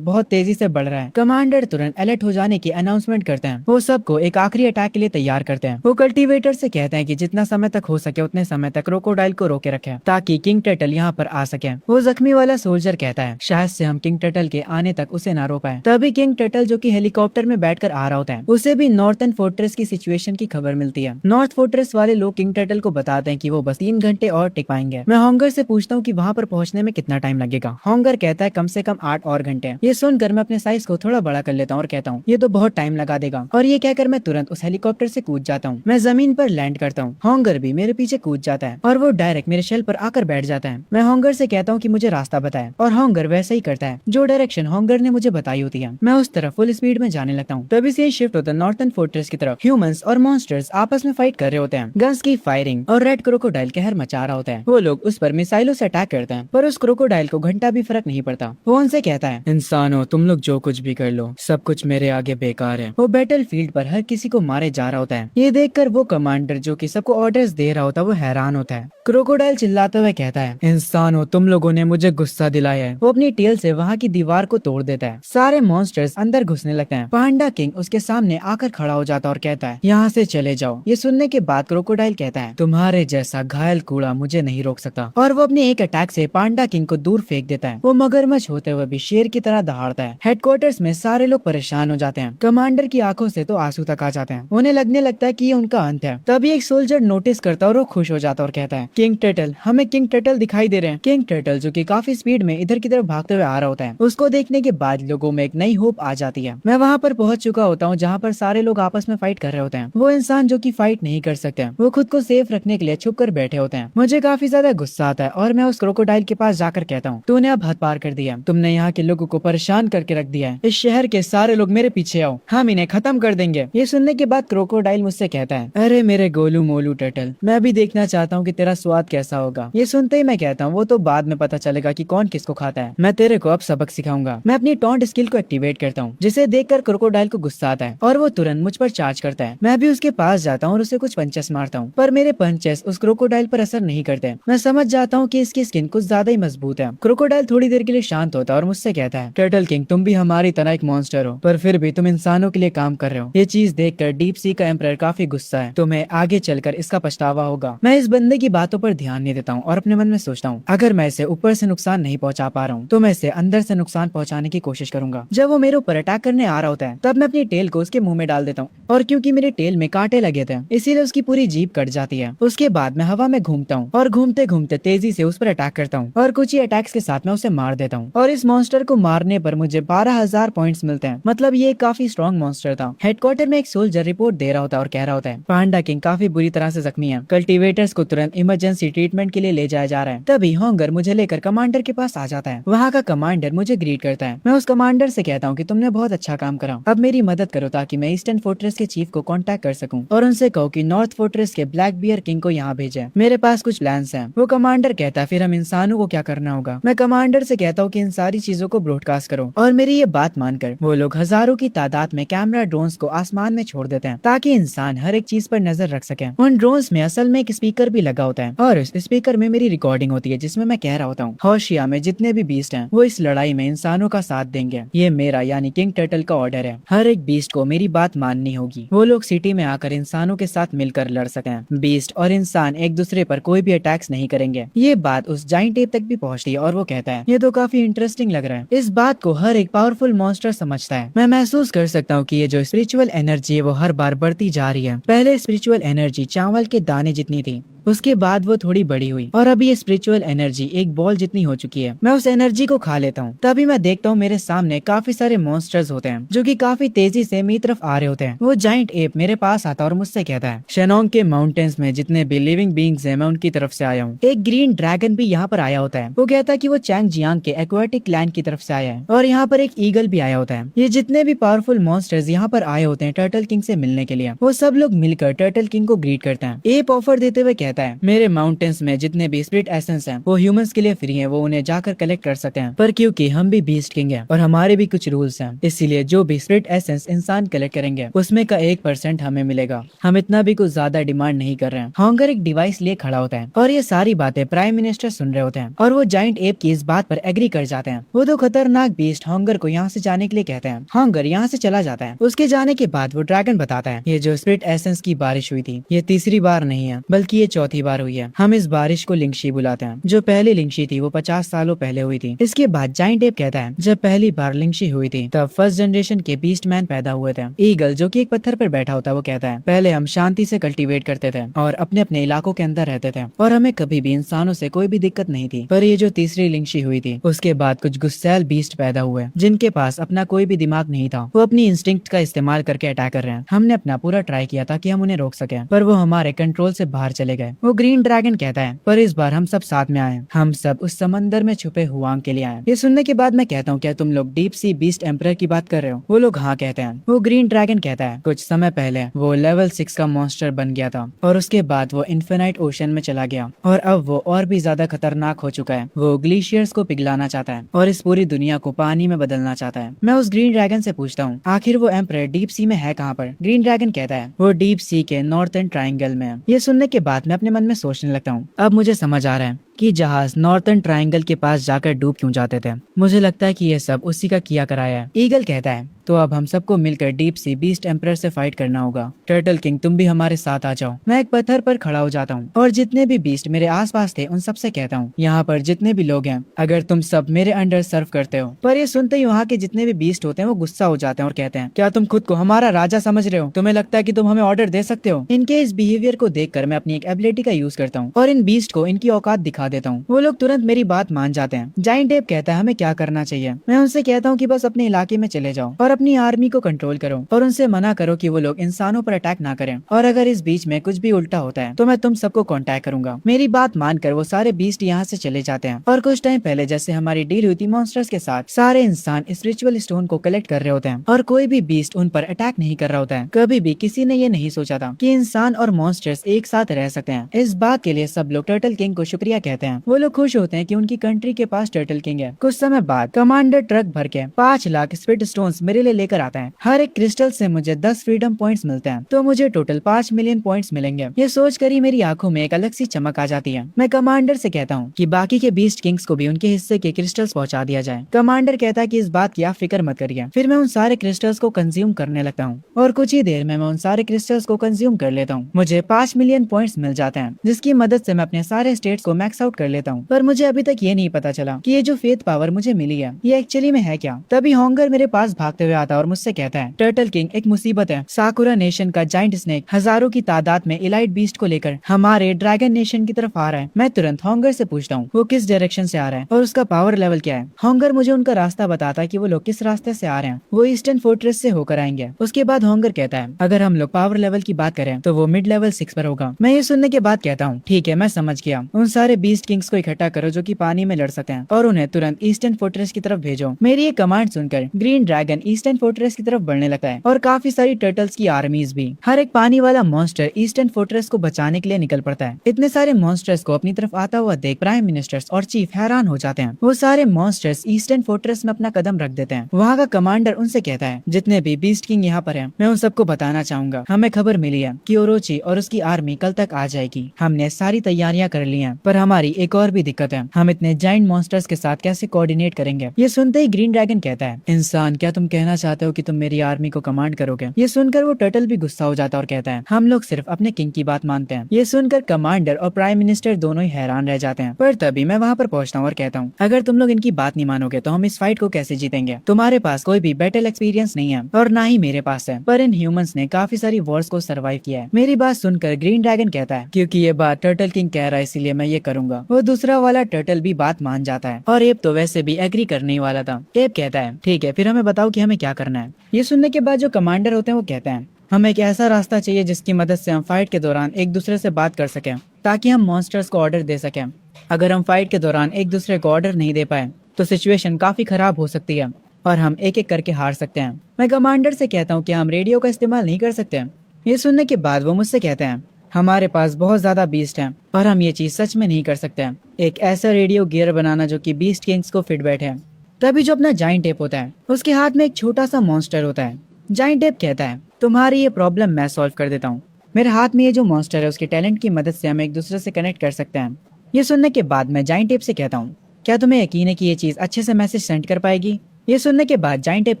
बहुत तेजी से बढ़ रहा है। कमांडर तुरंत अलर्ट हो जाने की अनाउंसमेंट करते हैं। वो सबको एक आखिरी अटैक के लिए तैयार करते हैं। वो कल्टीवेटर से कहते हैं कि जितना समय तक हो सके उतने समय तक क्रोकोडाइल को रोके रखें ताकि किंग टर्टल यहाँ पर आ सके। वो जख्मी वाला सोल्जर कहता है, शायद से हम किंग टर्टल के आने तक उसे ना रोक पाए। तभी किंग टर्टल जो कि हेलीकॉप्टर में बैठकर आ रहा होता है, उसे भी नॉर्थर्न फोर्ट्रेस की सिचुएशन की खबर मिलती है। नॉर्थ फोर्ट्रेस वाले लोग किंग टर्टल को बताते हैं कि वो बस 3 घंटे और टिक पाएंगे। मैं हॉन्गर से पूछता हूँ कि वहाँ पर पहुँचने में कितना टाइम लगेगा। हॉन्गर कहता है कम से कम 8 और घंटे। ये सुनकर मैं अपने साइज को थोड़ा बड़ा कर लेता हूँ और कहता हूँ, ये तो बहुत टाइम लगा देगा। और ये कहकर मैं तुरंत उस हेलीकॉप्टर से कूद जाता हूँ। मैं जमीन पर लैंड करता हूँ। हॉन्गर भी मेरे पीछे कूद जाता है और वो डायरेक्ट मेरे शेल पर आकर बैठ जाता है। मैं हॉन्गर से कहता हूँ कि मुझे रास्ता बताए और हॉन्गर वैसे ही करता है जो डायरेक्शन हॉन्गर ने मुझे बताई होती है। मैं उस तरफ फुल स्पीड में जाने लगता हूँ। तभी से शिफ्ट होता है नॉर्थर्न फोर्ट्रेस की तरफ। ह्यूमंस और मॉन्स्टर्स आपस में फाइट कर रहे होते हैं। गन्स की फायरिंग और रेड क्रोकोडाइल कहर मचा रहा होता है। वो लोग उस पर मिसाइलों से अटैक करते हैं, पर उस क्रोकोडाइल को घंटा भी फर्क नहीं पड़ता। वो उनसे कहता है, इंसानों तुम लोग जो कुछ भी कर लो, सब कुछ मेरे आगे बेकार है। वो बैटल फील्ड पर हर किसी को मारे जा रहा होता है। ये देखकर वो कमांडर जो कि सबको ऑर्डर्स दे रहा होता है वो हैरान होता है। क्रोकोडाइल चिल्लाते हुए कहता है, इंसानों तुम लोगों ने मुझे गुस्सा दिलाया है। वो अपनी टेल से वहाँ की दीवार को तोड़ देता है। सारे मॉन्स्टर्स अंदर घुसने लगते हैं। पांडा किंग उसके सामने आकर खड़ा हो जाता और कहता है, यहाँ से चले जाओ। ये सुनने के बाद क्रोकोडाइल कहता है, तुम्हारे जैसा घायल कूड़ा मुझे नहीं रोक सकता। और वो अपने एक अटैक से पांडा किंग को दूर फेंक देता है। वो मगरमच्छ होते हुए भी शेर की तरह दहाड़ता है। हेडक्वार्टर्स में सारे लोग परेशान हो जाते हैं। कमांडर की आंखों से तो आंसू तक आ जाते हैं। उन्हें लगने लगता है कि ये उनका अंत है। तभी एक सोल्जर नोटिस करता और वो खुश हो जाता और कहता है, किंग टर्टल, हमें किंग टर्टल दिखाई दे रहे हैं। किंग टर्टल जो कि काफी स्पीड में इधर की तरफ भागते हुए आ रहा होता है। उसको देखने के बाद लोगों में एक नई होप आ जाती है। मैं वहाँ पर पहुंच चुका होता हूँ जहाँ पर सारे लोग आपस में फाइट कर रहे होते हैं। वो इंसान जो कि फाइट नहीं कर सकते, वो खुद को सेफ रखने के लिए छुप कर बैठे होते हैं। मुझे काफी ज्यादा गुस्सा आता है और मैं उस क्रोकोडाइल के पास जाकर कहता हूँ, तूने अब हद पार कर दिया, तुमने यहाँ के लोगों को परेशान करके रख दिया है। इस शहर के सारे लोग मेरे पीछे आओ, हम इन्हें खत्म कर देंगे। ये सुनने के बाद क्रोकोडाइल मुझसे कहता है, अरे मेरे गोलू मोलू टर्टल, मैं भी देखना चाहता हूँ कि तेरा स्वाद कैसा होगा। ये सुनते ही मैं कहता हूँ, वो तो बाद में पता चलेगा कि कौन किसको खाता है। मैं तेरे को अब सबक सिखाऊंगा। मैं अपनी टॉन्ट स्किल को एक्टिवेट करता हूँ, जिसे देखकर क्रोकोडाइल को गुस्सा आता है और वो तुरंत मुझ पर चार्ज करता है। मैं भी उसके पास जाता हूँ और उसे कुछ पंचेस मारता हूँ, पर मेरे पंचेस उस क्रोकोडाइल पर असर नहीं करते। मैं समझ जाता हूँ कि इसकी स्किन कुछ ज्यादा ही मजबूत है। क्रोकोडाइल थोड़ी देर के लिए शांत होता है और मुझसे कहता है, टर्टल किंग, तुम भी हमारी तरह एक मॉन्स्टर हो, पर फिर भी तुम इंसानों के लिए काम कर रहे हो। ये चीज देखकर डीप सी का एम्परर काफी गुस्सा है। तुम्हें आगे चलकर इसका पछतावा होगा। मैं इस बंदे की बातों पर ध्यान नहीं देता हूँ और अपने मन में सोचता हूँ, अगर मैं इसे ऊपर से नुकसान नहीं पहुंचा पा रहा हूँ तो मैं इसे अंदर से नुकसान पहुंचाने की कोशिश करूंगा। जब वो मेरे ऊपर अटैक करने आ रहा होता है तब मैं अपनी टेल को उसके मुंह में डाल देता हूँ, और क्योंकि मेरे टेल में कांटे लगे थे इसीलिए उसकी पूरी जीभ कट जाती है। उसके बाद मैं हवा में घूमता हूँ और घूमते घूमते तेजी से उस पर अटैक करता हूँ और कुछ ही अटैक्स के साथ मैं उसे मार देता हूँ। और इस मॉन्स्टर को मारने पर मुझे 12,000 पॉइंट्स मिलते हैं। मतलब ये काफी स्ट्रॉन्ग मॉन्स्टर था। हेडक्वार्टर में एक सोल्जर रिपोर्ट दे रहा होता है और कह रहा होता है, पांडा किंग काफी बुरी तरह से जख्मी है, कल्टीवेटर्स को तुरंत इमरजेंसी ट्रीटमेंट के लिए ले जाया जा रहा है। तभी हॉन्गर मुझे लेकर कमांडर के पास आ जाता है। वहाँ का कमांडर मुझे ग्रीट करता है। मैं उस कमांडर से कहता हूँ कि तुमने बहुत अच्छा काम करा, अब मेरी मदद करो ताकि मैं ईस्टर्न फोर्ट्रेस के चीफ को कांटेक्ट कर सकूं और उनसे कहो कि नॉर्थ फोर्ट्रेस के ब्लैक बियर किंग को यहाँ भेजे, मेरे पास कुछ प्लान्स हैं। वो कमांडर कहता है फिर हम इंसानों को क्या करना होगा। मैं कमांडर से कहता हूँ कि इन सारी चीजों को ब्रॉडकास्ट करो और मेरी ये बात मानकर वो लोग हजारों की तादाद में कैमरा ड्रोन्स को आसमान में छोड़ देते हैं ताकि इंसान हर एक चीज पर नजर रख सके। उन ड्रोन्स में असल में एक स्पीकर भी लगा होता है और उस स्पीकर में मेरी रिकॉर्डिंग होती है जिसमें मैं कह रहा होता हूँ होशिया में जितने भी बीस्ट हैं वो इस लड़ाई में इंसानों का साथ देंगे। ये मेरा यानी किंग टर्टल का ऑर्डर है, हर एक बीस्ट को मेरी बात माननी होगी। वो लोग सिटी में आकर इंसानों के साथ मिलकर लड़ सकें। बीस्ट और इंसान एक दूसरे पर कोई भी अटैक्स नहीं करेंगे। ये बात उस जाइंट एप तक भी पहुंचती है और वो कहता है ये तो काफी इंटरेस्टिंग लग रहा है। इस बात को हर एक पावरफुल मॉन्स्टर समझता है। मैं महसूस कर सकता हूँ कि ये जो स्पिरिचुअल एनर्जी है वो हर बार बढ़ती जा रही है। पहले स्पिरिचुअल एनर्जी चावल के दाने जितनी थी, उसके बाद वो थोड़ी बड़ी हुई और अभी ये स्पिरिचुअल एनर्जी एक बॉल जितनी हो चुकी है। मैं उस एनर्जी को खा लेता हूँ। तभी मैं देखता हूँ मेरे सामने काफी सारे मॉन्स्टर्स होते हैं जो कि काफी तेजी से मेरी तरफ आ रहे होते हैं। वो जाइंट एप मेरे पास आता और मुझसे कहता है शेनोंग के माउंटेन्स में जितने भी लिविंग बींग्स हैं मैं उनकी तरफ से आया हूँ। एक ग्रीन ड्रैगन भी यहाँ पर आया होता है। वो कहता है कि वो चैंग जियांग के एक्वाटिक लैंड की तरफ से आया है और यहाँ पर एक ईगल भी आया होता है। ये जितने भी पावरफुल मॉन्स्टर्स यहाँ पर आए होते हैं टर्टल किंग से मिलने के लिए, वो सब लोग मिलकर टर्टल किंग को ग्रीट करते हैं। एप ऑफर देते हुए कहता है मेरे माउंटेन्स में जितने भी स्पिरिट एसेंस हैं वो ह्यूमंस के लिए फ्री हैं, वो उन्हें जाकर कलेक्ट कर सकते हैं। पर क्योंकि हम भी बीस्ट किंग हैं और हमारे भी कुछ रूल्स हैं, इसीलिए जो भी स्पिरिट एसेंस इंसान कलेक्ट करेंगे उसमें का 1% हमें मिलेगा। हम इतना भी कुछ ज्यादा डिमांड नहीं कर रहे हैं। हॉन्गर एक डिवाइस लिए खड़ा होता है और ये सारी बातें प्राइम मिनिस्टर सुन रहे होते हैं और वो जाइंट एप की इस बात पर एग्री कर जाते हैं। वो तो खतरनाक बीस्ट हॉन्गर को यहाँ से जाने के लिए कहते हैं। हॉन्गर यहाँ से चला जाता है। उसके जाने के बाद वो ड्रैगन बताता है ये जो स्पिरिट एसेंस की बारिश हुई थी ये तीसरी बार नहीं है बल्कि ये चौथी बार हुई है। हम इस बारिश को लिंगशी बुलाते हैं। जो पहली लिंगशी थी वो 50 सालों पहले हुई थी। इसके बाद जाइंट एप कहता है जब पहली बार लिंगशी हुई थी तब फर्स्ट जनरेशन के बीस्ट मैन पैदा हुए थे। ईगल जो कि एक पत्थर पर बैठा होता है वो कहता है पहले हम शांति से कल्टीवेट करते थे और अपने अपने इलाकों के अंदर रहते थे और हमें कभी भी इंसानों से कोई भी दिक्कत नहीं थी। पर ये जो तीसरी लिंगशी हुई थी उसके बाद कुछ गुस्सैल बीस्ट पैदा हुए जिनके पास अपना कोई भी दिमाग नहीं था। वो अपनी इंस्टिंक्ट का इस्तेमाल करके अटैक कर रहे हैं। हमने अपना पूरा ट्राई किया था कि हम उन्हें रोक सके पर वो हमारे कंट्रोल से बाहर चले गए। वो ग्रीन ड्रैगन कहता है पर इस बार हम सब साथ में आए। हम सब उस समंदर में छुपे हुआंग के लिए आए। ये सुनने के बाद मैं कहता हूँ क्या तुम लोग डीप सी बीस्ट एम्परर की बात कर रहे हो? वो लोग हाँ कहते हैं। वो ग्रीन ड्रैगन कहता है कुछ समय पहले वो लेवल 6 का मॉन्स्टर बन गया था और उसके बाद वो इन्फिनाइट ओशन में चला गया और अब वो और भी ज्यादा खतरनाक हो चुका है। वो ग्लेशियर्स को पिघलाना चाहता है और इस पूरी दुनिया को पानी में बदलना चाहता है। मैं उस ग्रीन ड्रैगन से पूछता हूँ आखिर वो एम्परर डीप सी में है कहाँ पर? ग्रीन ड्रैगन कहता है वो डीप सी के नॉर्थर्न ट्राइंगल में है। ये सुनने के बाद मैं अपने मन में सोचने लगता हूँ अब मुझे समझ आ रहा है कि जहाज नॉर्थर्न ट्रायंगल के पास जाकर डूब क्यों जाते थे। मुझे लगता है कि ये सब उसी का किया कराया है। ईगल कहता है तो अब हम सबको मिलकर डीप सी बीस्ट एम्परर से फाइट करना होगा। टर्टल किंग तुम भी हमारे साथ आ जाओ। मैं एक पत्थर पर खड़ा हो जाता हूँ और जितने भी बीस्ट मेरे आसपास थे उन सबसे कहता हूँ यहाँ पर जितने भी लोग हैं अगर तुम सब मेरे अंडर सर्व करते हो। पर ये सुनते ही वहाँ के जितने भी बीस्ट होते हैं वो गुस्सा हो जाते हैं और कहते हैं क्या तुम खुद को हमारा राजा समझ रहे हो? तुम्हें लगता है कि तुम हमें ऑर्डर दे सकते हो? इनके इस बिहेवियर को देखकर मैं अपनी एक एबिलिटी का यूज करता हूँ और इन बीस्ट को इनकी औकात दिखा देता हूँ। वो लोग तुरंत मेरी बात मान जाते हैं। जाइंट एप कहता है हमें क्या करना चाहिए। मैं उनसे कहता हूँ कि बस अपने इलाके में चले जाओ और अपनी आर्मी को कंट्रोल करो और उनसे मना करो कि वो लोग इंसानों पर अटैक ना करें और अगर इस बीच में कुछ भी उल्टा होता है तो मैं तुम सबको कांटेक्ट करूंगा। मेरी बात मानकर वो सारे बीस्ट यहाँ से चले जाते हैं और कुछ टाइम पहले जैसे हमारी डील हुई थी मॉन्स्टर्स के साथ, सारे इंसान स्पिरिचुअल स्टोन को कलेक्ट कर रहे होते हैं और कोई भी बीस्ट उन पर अटैक नहीं कर रहा होता है। कभी भी किसी ने ये नहीं सोचा था कि इंसान और मॉन्स्टर्स एक साथ रह सकते हैं। इस बात के लिए सब लोग टर्टल किंग को शुक्रिया कहते हैं। वो लोग खुश होते हैं कि उनकी कंट्री के पास टर्टल किंग है। कुछ समय बाद कमांडर ट्रक भर के 5 लाख स्पिरिट स्टोन्स मेरे लिए लेकर आता है। हर एक क्रिस्टल से मुझे 10 फ्रीडम पॉइंट्स मिलते हैं तो मुझे टोटल 5 मिलियन पॉइंट्स मिलेंगे। ये सोचकर ही मेरी आंखों में एक अलग सी चमक आ जाती है। मैं कमांडर से कहता हूँ कि बाकी के बीस्ट किंग्स को भी उनके हिस्से के क्रिस्टल्स पहुंचा दिया जाए। कमांडर कहता है कि इस बात की आप फिक्र मत करिए। फिर मैं उन सारे क्रिस्टल्स को कंज्यूम करने लगता हूँ और कुछ ही देर में मैं उन सारे क्रिस्टल्स को कंज्यूम कर लेता हूँ। मुझे 5 मिलियन पॉइंट्स मिल जाते हैं जिसकी मदद से मैं अपने सारे स्टेट्स को मैक्स आउट कर लेता हूँ। पर मुझे अभी तक ये नहीं पता चला कि ये जो फेथ पावर मुझे मिली है ये एक्चुअली में है क्या। तभी हॉन्गर मेरे पास भागते हुए आता है और मुझसे कहता है टर्टल किंग एक मुसीबत है। साकुरा नेशन का जाइंट स्नेक हजारों की तादाद में इलाइट बीस्ट को लेकर हमारे ड्रैगन नेशन की तरफ आ रहा है। मैं तुरंत हॉन्गर से पूछता हूँ वो किस डायरेक्शन से आ रहा है और उसका पावर लेवल क्या है। हॉन्गर मुझे उनका रास्ता बताता है कि वो लोग किस रास्ते से आ रहे हैं। वो ईस्टर्न फोर्ट्रेस से होकर आएंगे। उसके बाद हॉन्गर कहता है अगर हम लोग पावर लेवल की बात करें तो वो मिड लेवल 6 पर होगा। मैं ये सुनने के बाद कहता हूँ ठीक है मैं समझ गया। उन सारे बीस्ट किंग्स को इकट्ठा करो जो कि पानी में लड़ सकते हैं और उन्हें तुरंत ईस्टर्न फोर्ट्रेस की तरफ भेजो। मेरी ये कमांड सुनकर ग्रीन ड्रैगन ईस्टर्न फोर्ट्रेस की तरफ बढ़ने लगता है और काफी सारी टर्टल्स की आर्मीज भी। हर एक पानी वाला मॉन्स्टर ईस्टर्न फोर्ट्रेस को बचाने के लिए निकल पड़ता है। इतने सारे मॉन्स्टर्स को अपनी तरफ आता हुआ देख प्राइम मिनिस्टर्स और चीफ हैरान हो जाते हैं। वो सारे मॉन्स्टर्स ईस्टर्न फोर्ट्रेस में अपना कदम रख देते हैं। वहाँ का कमांडर उनसे कहता है, जितने भी बीस्ट किंग यहाँ पर हैं, मैं उन सबको बताना चाहूंगा। हमें खबर मिली है कि ओरोची और उसकी आर्मी कल तक आ जाएगी। हमने सारी तैयारियां कर ली हैं, पर हमारी एक और भी दिक्कत है। हम इतने जाइंट मॉन्स्टर्स के साथ कैसे कोऑर्डिनेट करेंगे? ये सुनते ही ग्रीन ड्रैगन कहता है, इंसान क्या तुम कहना चाहते हो कि तुम मेरी आर्मी को कमांड करोगे? ये सुनकर वो टर्टल भी गुस्सा हो जाता है और कहता है, हम लोग सिर्फ अपने किंग की बात मानते हैं। ये सुनकर कमांडर और प्राइम मिनिस्टर दोनों ही हैरान रह जाते हैं। पर तभी मैं वहाँ पर पहुँचता हूँ और कहता हूँ, अगर तुम लोग इनकी बात नहीं मानोगे तो हम इस फाइट को कैसे जीतेंगे? तुम्हारे पास कोई भी बैटल एक्सपीरियंस नहीं है और ना ही मेरे पास है, पर इन ह्यूमंस ने काफी सारी वॉर्स को सर्वाइव किया है। मेरी बात सुनकर ग्रीन ड्रैगन कहता है, क्योंकि ये बात टर्टल किंग कह रहा है इसीलिए मैं ये करूंगा। वो दूसरा वाला टर्टल भी बात मान जाता है और एब तो वैसे भी एग्री करने ही वाला था। एब कहता है, ठीक है फिर हमें बताओ कि हमें क्या करना है। ये सुनने के बाद जो कमांडर होते हैं वो कहते हैं, हमें एक ऐसा रास्ता चाहिए जिसकी मदद से हम फाइट के दौरान एक दूसरे से बात कर सकें ताकि हम मॉन्स्टर्स को ऑर्डर दे सकें। अगर हम फाइट के दौरान एक दूसरे को ऑर्डर नहीं दे पाए तो सिचुएशन काफी खराब हो सकती है और हम एक एक करके हार सकते हैं। मैं कमांडर से कहता हूँ कि हम रेडियो का इस्तेमाल नहीं कर सकते। ये सुनने के बाद वो मुझसे कहते हैं, हमारे पास बहुत ज्यादा बीस्ट हैं पर हम ये चीज सच में नहीं कर सकते। एक ऐसा रेडियो गियर बनाना जो कि बीस्ट किंग्स को फिट बैठे। तभी जो अपना जाइंट टेप होता है उसके हाथ में एक छोटा सा मॉन्स्टर होता है। जाइंट टेप कहता है, तुम्हारी ये प्रॉब्लम मैं सॉल्व कर देता हूँ। मेरे हाथ में ये जो मॉन्स्टर है उसके टैलेंट की मदद से हम एक दूसरे से कनेक्ट कर सकते हैं। ये सुनने के बाद मैं जाइंट टेप से कहता हूँ, क्या तुम्हें यकीन है कि ये चीज अच्छे से मैसेज सेंड कर पाएगी? ये सुनने के बाद जाइंट टेप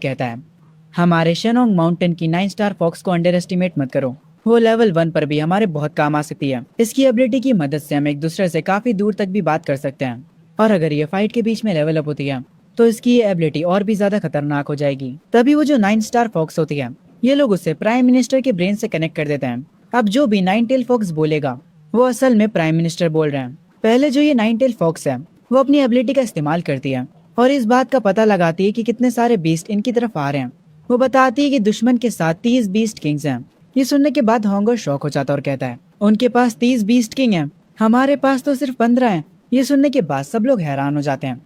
कहता है, हमारे शेनोंग माउंटेन की 9 स्टार फॉक्स को अंडर एस्टिमेट मत करो। वो लेवल 1 पर भी हमारे बहुत काम आ सकती है। इसकी एबिलिटी की मदद से हम एक दूसरे से काफी दूर तक भी बात कर सकते हैं और अगर ये फाइट के बीच में लेवल अप होती है तो इसकी ये एबिलिटी और भी ज्यादा खतरनाक हो जाएगी। तभी वो जो 9 स्टार फॉक्स होती है ये लोग उससे प्राइम मिनिस्टर के ब्रेन से कनेक्ट कर देते हैं। अब जो भी 9 टेल फॉक्स बोलेगा वो असल में प्राइम मिनिस्टर बोल रहे हैं। पहले जो ये 9 टेल फॉक्स है वो अपनी एबिलिटी का इस्तेमाल करती है और इस बात का पता लगाती है कि कितने सारे बीस्ट इनकी तरफ आ रहे हैं। वो बताती है कि दुश्मन के साथ 30 बीस्ट किंग्स हैं। ये सुनने के बाद होंगर शॉक हो जाता और कहता है, उनके पास 30 बीस्ट किंग हैं, हमारे पास तो सिर्फ 15 हैं। ये सुनने के बाद सब लोग हैरान हो जाते हैं।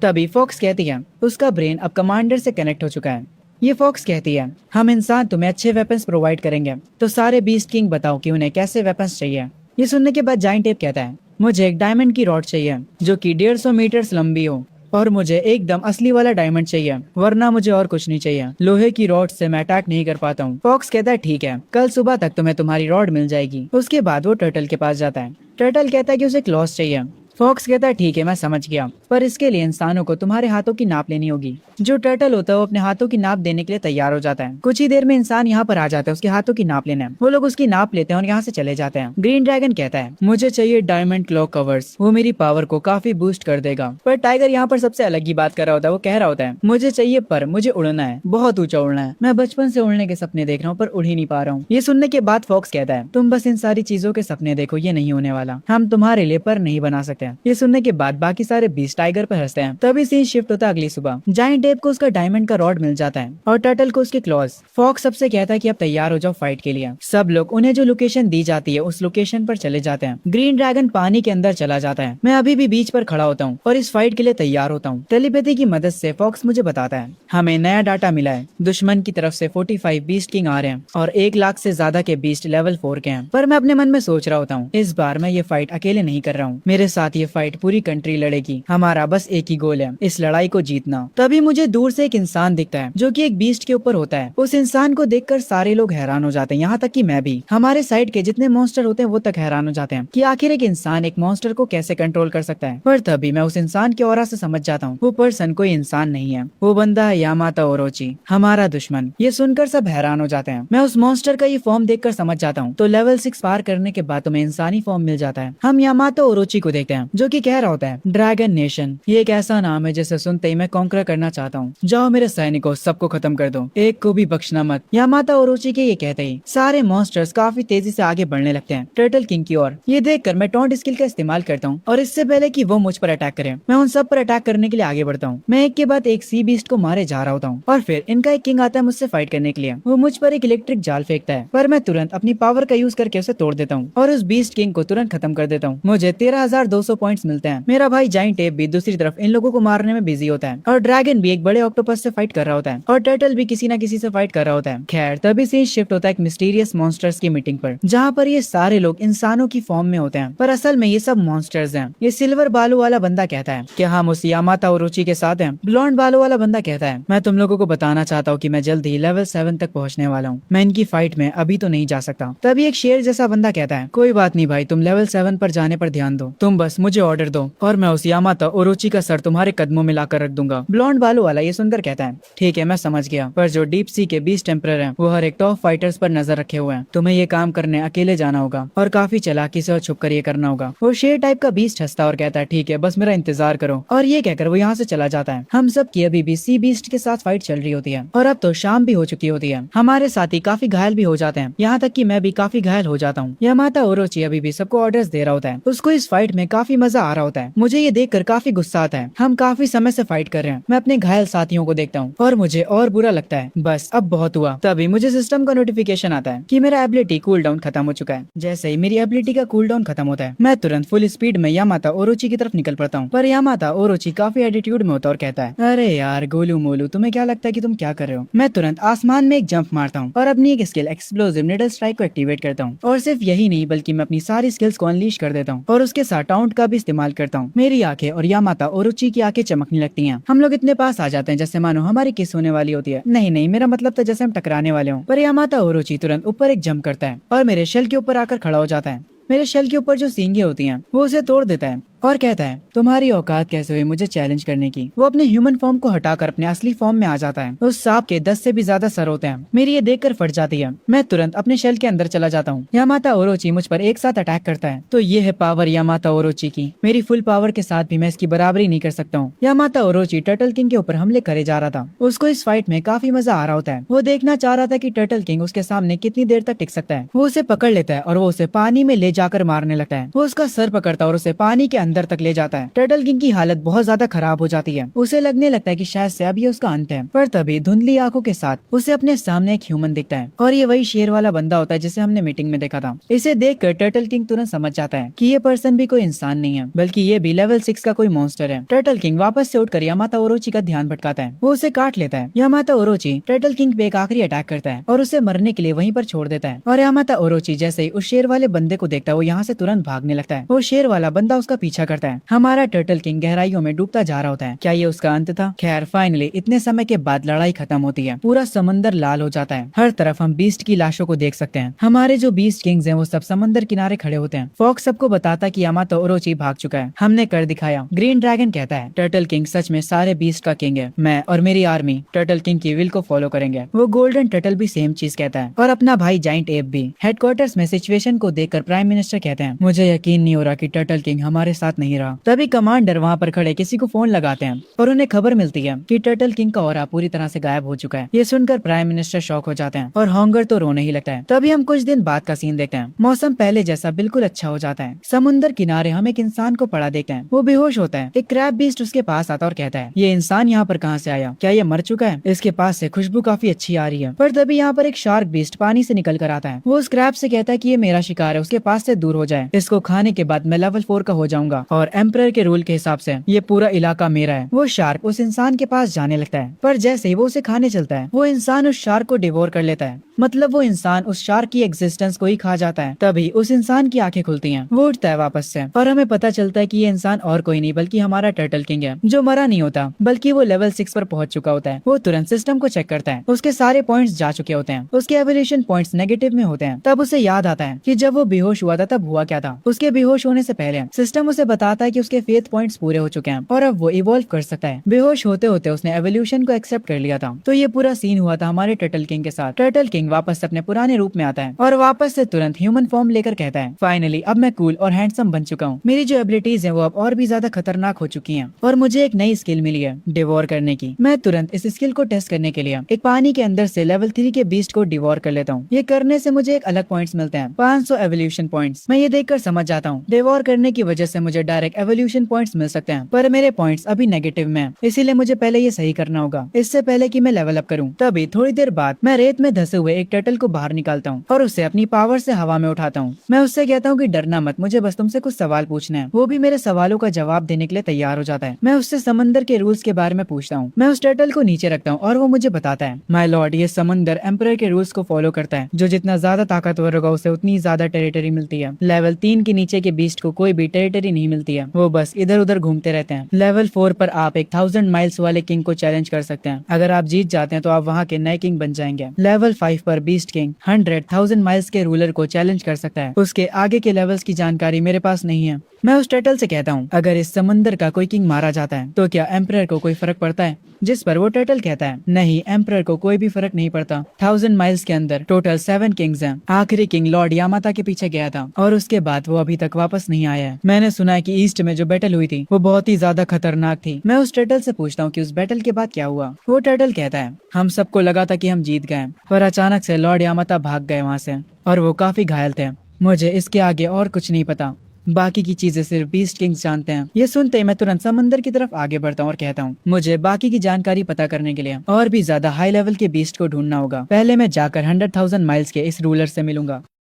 तभी फॉक्स कहती है, उसका ब्रेन अब कमांडर से कनेक्ट हो चुका है। ये फॉक्स कहती है, हम इंसान तुम्हें अच्छे वेपन्स प्रोवाइड करेंगे, तो सारे बीस्ट किंग बताओ कि उन्हें कैसे वेपन्स चाहिए। ये सुनने के बाद जाइंट टेप कहता है, मुझे एक डायमंड की रॉड चाहिए जो कि 150 मीटर्स लंबी हो और मुझे एकदम असली वाला डायमंड चाहिए, वरना मुझे और कुछ नहीं चाहिए। लोहे की रॉड से मैं अटैक नहीं कर पाता हूँ। फॉक्स कहता है, ठीक है कल सुबह तक तुम्हें तुम्हारी रॉड मिल जाएगी। उसके बाद वो टर्टल के पास जाता है। टर्टल कहता है कि उसे क्लॉस चाहिए। फॉक्स कहता है, ठीक है मैं समझ गया, पर इसके लिए इंसानों को तुम्हारे हाथों की नाप लेनी होगी। जो टर्टल होता है वो अपने हाथों की नाप देने के लिए तैयार हो जाता है। कुछ ही देर में इंसान यहाँ पर आ जाता है उसके हाथों की नाप लेने। वो लोग उसकी नाप लेते हैं और यहाँ से चले जाते हैं। ग्रीन ड्रैगन कहता है, मुझे चाहिए डायमंड क्लॉ कवर्स, वो मेरी पावर को काफी बूस्ट कर देगा। पर टाइगर यहाँ पर सबसे अलग ही बात कर रहा होता है। वो कह रहा होता है, मुझे चाहिए पर मुझे उड़ना है, बहुत ऊंचा उड़ना है। मैं बचपन से उड़ने के सपने देख रहा हूँ पर उड़ ही नहीं पा रहा हूँ। ये सुनने के बाद फॉक्स कहता है, तुम बस इन सारी चीजों के सपने देखो, ये नहीं होने वाला, हम तुम्हारे लिए पर नहीं बना सकते। ये सुनने के बाद बाकी सारे बीस्ट टाइगर पर हंसते हैं। तभी सीन शिफ्ट होता है अगली सुबह। जाइंट एप को उसका डायमंड का रॉड मिल जाता है और टर्टल को उसके क्लॉज। फॉक्स सबसे कहता है कि अब तैयार हो जाओ फाइट के लिए। सब लोग उन्हें जो लोकेशन दी जाती है उस लोकेशन पर चले जाते हैं। ग्रीन ड्रैगन पानी के अंदर चला जाता है। मैं अभी भी बीच पर खड़ा होता हूँ और इस फाइट के लिए तैयार होता हूँ। टेलीपैथी की मदद से फॉक्स मुझे बताता है, हमें नया डाटा मिला है, दुश्मन की तरफ से 45 बीस्ट किंग आ रहे हैं और 1 लाख से ज्यादा के बीस्ट लेवल 4 के हैं। पर मैं अपने मन में सोच रहा होता हूँ, इस बार मैं ये फाइट अकेले नहीं कर रहा हूँ, मेरे साथ ये फाइट पूरी कंट्री लड़ेगी। हमारा बस एक ही गोल है, इस लड़ाई को जीतना। तभी मुझे दूर से एक इंसान दिखता है जो कि एक बीस्ट के ऊपर होता है। उस इंसान को देखकर सारे लोग हैरान हो जाते हैं, यहाँ तक कि मैं भी। हमारे साइड के जितने मॉन्स्टर होते हैं वो तक हैरान हो जाते हैं कि आखिर एक इंसान एक मॉन्स्टर को कैसे कंट्रोल कर सकता है। पर तभी मैं उस इंसान के ऑरा से समझ जाता हूँ वो पर्सन कोई इंसान नहीं है, वो बंदा है यामातो ओरोची, हमारा दुश्मन। ये सुनकर सब हैरान हो जाते हैं। मैं उस मॉन्स्टर का ये फॉर्म देखकर समझ जाता हूँ। तो लेवल 6 पार करने के बाद तुम्हें इंसानी फॉर्म मिल जाता है। हम यामातो ओरोची को देखते हैं जो कि कह रहा होता है, ड्रैगन नेशन, ये एक ऐसा नाम है जिसे सुनते ही मैं कॉन्कर करना चाहता हूँ। जाओ मेरे सैनिकों, सबको खत्म कर दो, एक को भी बख्शना मत। यामातो ओरोची के ये कहते ही सारे मॉन्स्टर्स काफी तेजी से आगे बढ़ने लगते हैं टर्टल किंग की ओर। ये देखकर मैं टॉन्ट स्किल का इस्तेमाल करता हूँ और इससे पहले कि वो मुझ पर अटैक करे मैं उन सब पर अटैक करने के लिए आगे बढ़ता हूँ। मैं एक के बाद एक सी बीस्ट को मारे जा रहा होता हूँ और फिर इनका एक किंग आता है मुझसे फाइट करने के लिए। वो मुझ पर एक इलेक्ट्रिक जाल फेंकता है पर मैं तुरंत अपनी पावर का यूज करके उसे तोड़ देता हूँ और उस बीस्ट किंग को तुरंत खत्म कर देता हूँ। मुझे 13,200 पॉइंट्स मिलते हैं। मेरा भाई जाइंट एप भी दूसरी तरफ इन लोगों को मारने में बिजी होता है और ड्रैगन भी एक बड़े ऑक्टोपस से फाइट कर रहा होता है और टर्टल भी किसी न किसी से फाइट कर रहा होता है। खैर तभी सीन शिफ्ट होता है एक मिस्टीरियस मॉन्स्टर्स की मीटिंग पर, जहाँ पर ये सारे लोग इंसानों की फॉर्म में होते हैं, पर असल में ये सब मॉन्स्टर्स हैं। ये सिल्वर बालों वाला बंदा कहता है कि हम उस यामाता ओरोची के साथ हैं। ब्लॉन्ड बालों वाला बंदा कहता है मैं तुम लोगों को बताना चाहता हूँ कि मैं जल्द ही लेवल 7 तक पहुँचने वाला हूँ, मैं इनकी फाइट में अभी तो नहीं जा सकता। तभी एक शेर जैसा बंदा कहता है कोई बात नहीं भाई, तुम लेवल 7 पर जाने पर ध्यान दो, तुम बस मुझे ऑर्डर दो और मैं उस यामाता ओरोची का सर तुम्हारे कदमों में लाकर रख दूंगा। ब्लॉन्ड बालों वाला ये सुनकर कहता है ठीक है मैं समझ गया, पर जो डीप सी के बीस्ट टेम्परर हैं वो हर एक टॉप फाइटर्स पर नजर रखे हुए हैं, तुम्हें ये काम करने अकेले जाना होगा और काफी चालाकी से और छुप कर ये करना होगा। वो शेर टाइप का बीस्ट हंसता और कहता है ठीक है बस मेरा इंतजार करो, और ये कहकर वो यहाँ से चला जाता है। हम सब की अभी भी सी बीस्ट के साथ फाइट चल रही होती है और अब तो शाम भी हो चुकी होती है। हमारे साथी काफी घायल भी हो जाते हैं, यहाँ तक कि मैं भी काफी घायल हो जाता हूँ। यामाता ओरोची अभी भी सबको ऑर्डर्स दे रहा होता है, उसको इस फाइट में काफी मजा आ रहा होता है। मुझे ये देखकर काफी गुस्सा आता है, हम काफी समय से फाइट कर रहे हैं। मैं अपने घायल साथियों को देखता हूँ और मुझे और बुरा लगता है, बस अब बहुत हुआ। तभी मुझे सिस्टम का नोटिफिकेशन आता है कि मेरा एबिलिटी कूल डाउन खत्म हो चुका है। जैसे ही मेरी एबिलिटी का कूल डाउन खत्म होता है मैं तुरंत फुल स्पीड में यामाता ओरोची की तरफ निकल पड़ता हूँ, पर यामाता ओरोची काफी एटीट्यूड में होता और कहता है अरे यार गोलू मोलू तुम्हें क्या लगता है कि तुम क्या कर रहे हो। मैं तुरंत आसमान में एक जंप मारता हूँ और अपनी एक स्किल एक्सप्लोसिव निडल स्ट्राइक को एक्टिवेट करता हूँ, और सिर्फ यही नहीं बल्कि मैं अपनी सारी स्किल्स को अनलीश कर देता हूँ और उसके साथ टाउंट का भी इस्तेमाल करता हूँ। मेरी आंखें और यामाता ओरोची की आंखें चमकने लगती हैं। हम लोग इतने पास आ जाते हैं जैसे मानो हमारी किस होने वाली होती है। नहीं मेरा मतलब था जैसे हम टकराने वाले हों, पर यामाता ओरोची तुरंत ऊपर एक जंप करता है और मेरे शेल के ऊपर आकर खड़ा हो जाता है। मेरे शेल के ऊपर जो सींगें होती हैं वो उसे तोड़ देता है और कहता है तुम्हारी औकात कैसे हुई मुझे चैलेंज करने की। वो अपने ह्यूमन फॉर्म को हटाकर अपने असली फॉर्म में आ जाता है। उस सांप के 10 से भी ज्यादा सर होते हैं। मेरी ये देखकर फट जाती है। मैं तुरंत अपने शेल के अंदर चला जाता हूँ। यामाता ओरोची मुझ पर एक साथ अटैक करता है, तो ये है पावर यामाता ओरोची की। मेरी फुल पावर के साथ भी मैं इसकी बराबरी नहीं कर सकता हूँ। यामाता ओरोची टर्टल किंग के ऊपर हमले करे जा रहा था। उसको इस फाइट में काफी मजा आ रहा होता है। वो देखना चाह रहा था कि टर्टल किंग उसके सामने कितनी देर तक टिक सकता है। वो उसे पकड़ लेता है और वो उसे पानी में ले जाकर मारने लगता है। वो उसका सर पकड़ता है और उसे पानी के अंदर तक ले जाता है। टर्टल किंग की हालत बहुत ज्यादा खराब हो जाती है। उसे लगने लगता है कि शायद से अब ये उसका अंत है, पर तभी धुंधली आंखों के साथ उसे अपने सामने एक ह्यूमन दिखता है और ये वही शेर वाला बंदा होता है जिसे हमने मीटिंग में देखा था। इसे देखकर टर्टल किंग तुरंत समझ जाता है कि ये पर्सन भी कोई इंसान नहीं है बल्कि ये भी लेवल 6 का कोई मॉन्स्टर है। टर्टल किंग वापस से उठकर यामाता ओरोची का ध्यान भटकाता है। वो उसे काट लेता है। यामाता ओरोची टर्टल किंग पे एक आखिरी अटैक करता है और उसे मरने के लिए वहीं पर छोड़ देता है। और यामाता ओरोची जैसे ही उस शेर वाले बंदे को देखता है वो यहाँ से तुरंत भागने लगता है। वो शेर वाला बंदा उसका पीछा करता है। हमारा टर्टल किंग गहराइयों में डूबता जा रहा होता है। क्या ये उसका अंत था? खैर फाइनली इतने समय के बाद लड़ाई खत्म होती है। पूरा समंदर लाल हो जाता है। हर तरफ हम बीस्ट की लाशों को देख सकते हैं। हमारे जो बीस्ट किंग्स हैं वो सब समंदर किनारे खड़े होते हैं। फॉक्स सबको बताता कि यामाता ओरोची भाग चुका है। हमने कर दिखाया। ग्रीन ड्रैगन कहता है टर्टल किंग सच में सारे बीस्ट का किंग है। मैं और मेरी आर्मी टर्टल किंग की विल को फॉलो करेंगे। वो गोल्डन टर्टल भी सेम चीज कहता है और अपना भाई जाइंट एप भी। हेडक्वार्टर्स में सिचुएशन को देखकर प्राइम मिनिस्टर कहते हैं मुझे यकीन नहीं हो रहा कि टर्टल किंग हमारे साथ नहीं रहा। तभी कमांडर वहाँ पर खड़े किसी को फोन लगाते हैं और उन्हें खबर मिलती है कि टर्टल किंग का ऑरा पूरी तरह से गायब हो चुका है। ये सुनकर प्राइम मिनिस्टर शॉक हो जाते हैं और हॉन्गर तो रोने ही लगता है। तभी हम कुछ दिन बाद का सीन देखते हैं। मौसम पहले जैसा बिल्कुल अच्छा हो जाता है। समुद्र किनारे हम एक इंसान को पड़ा देखते हैं। वो बेहोश होता है। एक क्रैब बीस्ट उसके पास आता और कहता है ये इंसान यहाँ पर कहाँ से आया? क्या ये मर चुका है? इसके पास से खुशबू काफी अच्छी आ रही है। पर तभी यहाँ पर एक शार्क बीस्ट पानी से निकल कर आता है। वो उस क्रैब से कहता है कि ये मेरा शिकार है, उसके पास से दूर हो जाए। इसको खाने के बाद मैं लेवल 4 का हो जाऊंगा और एम्परर के रूल के हिसाब से ये पूरा इलाका मेरा है। वो शार्क उस इंसान के पास जाने लगता है, पर जैसे ही वो उसे खाने चलता है वो इंसान उस शार्क को डिवोर कर लेता है। मतलब वो इंसान उस शार्क की एग्जिस्टेंस को ही खा जाता है। तभी उस इंसान की आंखें खुलती हैं। वो उठता है वापस से और हमें पता चलता है कि ये इंसान और कोई नहीं बल्कि हमारा टर्टल किंग है, जो मरा नहीं होता बल्कि वो लेवल 6 पर पहुंच चुका होता है। वो तुरंत सिस्टम को चेक करता है। उसके सारे पॉइंट्स जा चुके होते हैं। उसके एवोल्यूशन पॉइंट्स नेगेटिव में होते हैं। तब उसे याद आता है कि जब वो बेहोश हुआ था तब हुआ क्या था। उसके बेहोश होने से पहले सिस्टम उसे बताता है कि उसके फेथ पॉइंट्स पूरे हो चुके हैं और अब वो इवॉल्व कर सकता है। बेहोश होते होते उसने एवोल्यूशन को एक्सेप्ट कर लिया था। तो ये पूरा सीन हुआ था हमारे टर्टल किंग के साथ। टर्टल किंग वापस अपने पुराने रूप में आता है और वापस से तुरंत ह्यूमन फॉर्म लेकर कहता है फाइनली अब मैं कूल और हैंडसम बन चुका हूँ। मेरी जो एबिलिटीज हैं वो अब और भी ज्यादा खतरनाक हो चुकी हैं और मुझे एक नई स्किल मिली है डिवोर करने की। मैं तुरंत इस स्किल को टेस्ट करने के लिए एक पानी के अंदर से लेवल 3 के बीस्ट को डिवोर कर लेता हूँ। ये करने से मुझे एक अलग पॉइंट्स मिलते हैं, 500 एवोल्यूशन पॉइंट्स। मैं ये देखकर समझ जाता हूँ डिवोर करने की वजह से मुझे डायरेक्ट एवोल्यूशन पॉइंट्स मिल सकते हैं, पर मेरे पॉइंट्स अभी नेगेटिव में, इसीलिए मुझे पहले ये सही करना होगा इससे पहले कि मैं लेवल अप करूँ। तभी थोड़ी देर बाद मैं रेत में धसे हुए एक टर्टल को बाहर निकालता हूँ और उसे अपनी पावर से हवा में उठाता हूँ। मैं उससे कहता हूँ कि डरना मत, मुझे बस तुमसे कुछ सवाल पूछने हैं। वो भी मेरे सवालों का जवाब देने के लिए तैयार हो जाता है। मैं उससे समंदर के रूल्स के बारे में पूछता हूँ। मैं उस टर्टल को नीचे रखता हूँ और वो मुझे बताता है, माय लॉर्ड, ये समंदर एम्परर के रूल्स को फॉलो करता है। जो जितना ज्यादा ताकतवर होगा उसे उतनी ज्यादा टेरिटरी मिलती है। लेवल 3 के नीचे के बीस्ट को कोई भी टेरिटरी नहीं मिलती है, वो बस इधर उधर घूमते रहते हैं। लेवल 4 पर आप एक 1000 माइल्स वाले किंग को चैलेंज कर सकते हैं। अगर आप जीत जाते हैं तो आप वहाँ के नए किंग बन जाएंगे। लेवल 5 पर बीस्ट किंग 100,000 माइल्स के रूलर को चैलेंज कर सकता है। उसके आगे के लेवल्स की जानकारी मेरे पास नहीं है। मैं उस टर्टल से कहता हूँ, अगर इस समंदर का कोई किंग मारा जाता है तो क्या एम्परर को कोई फर्क पड़ता है? जिस पर वो टर्टल कहता है, नहीं, एम्परर को कोई भी फर्क नहीं पड़ता। 1000 माइल्स के अंदर टोटल 7 किंग्स हैं। आखिरी किंग लॉर्ड यामाता के पीछे गया था और उसके बाद वो अभी तक वापस नहीं आया है। मैंने सुना है कि ईस्ट में जो बैटल हुई थी वो बहुत ही ज्यादा खतरनाक थी। मैं उस टर्टल से पूछता हूँ कि उस बैटल के बाद क्या हुआ। वो टर्टल कहता है, हम सबको लगा था कि हम जीत गए, पर अचानक से लॉर्ड यामाता भाग गए वहाँ से और वो काफी घायल थे। मुझे इसके आगे और कुछ नहीं पता, बाकी की चीजें सिर्फ बीस्ट किंग्स जानते हैं। ये सुनते ही मैं तुरंत समंदर की तरफ आगे बढ़ता हूँ और कहता हूँ, मुझे बाकी की जानकारी पता करने के लिए और भी ज्यादा हाई लेवल के बीस्ट को ढूंढना होगा। पहले मैं जाकर 100,000 माइल्स के इस रूलर से मिलूंगा।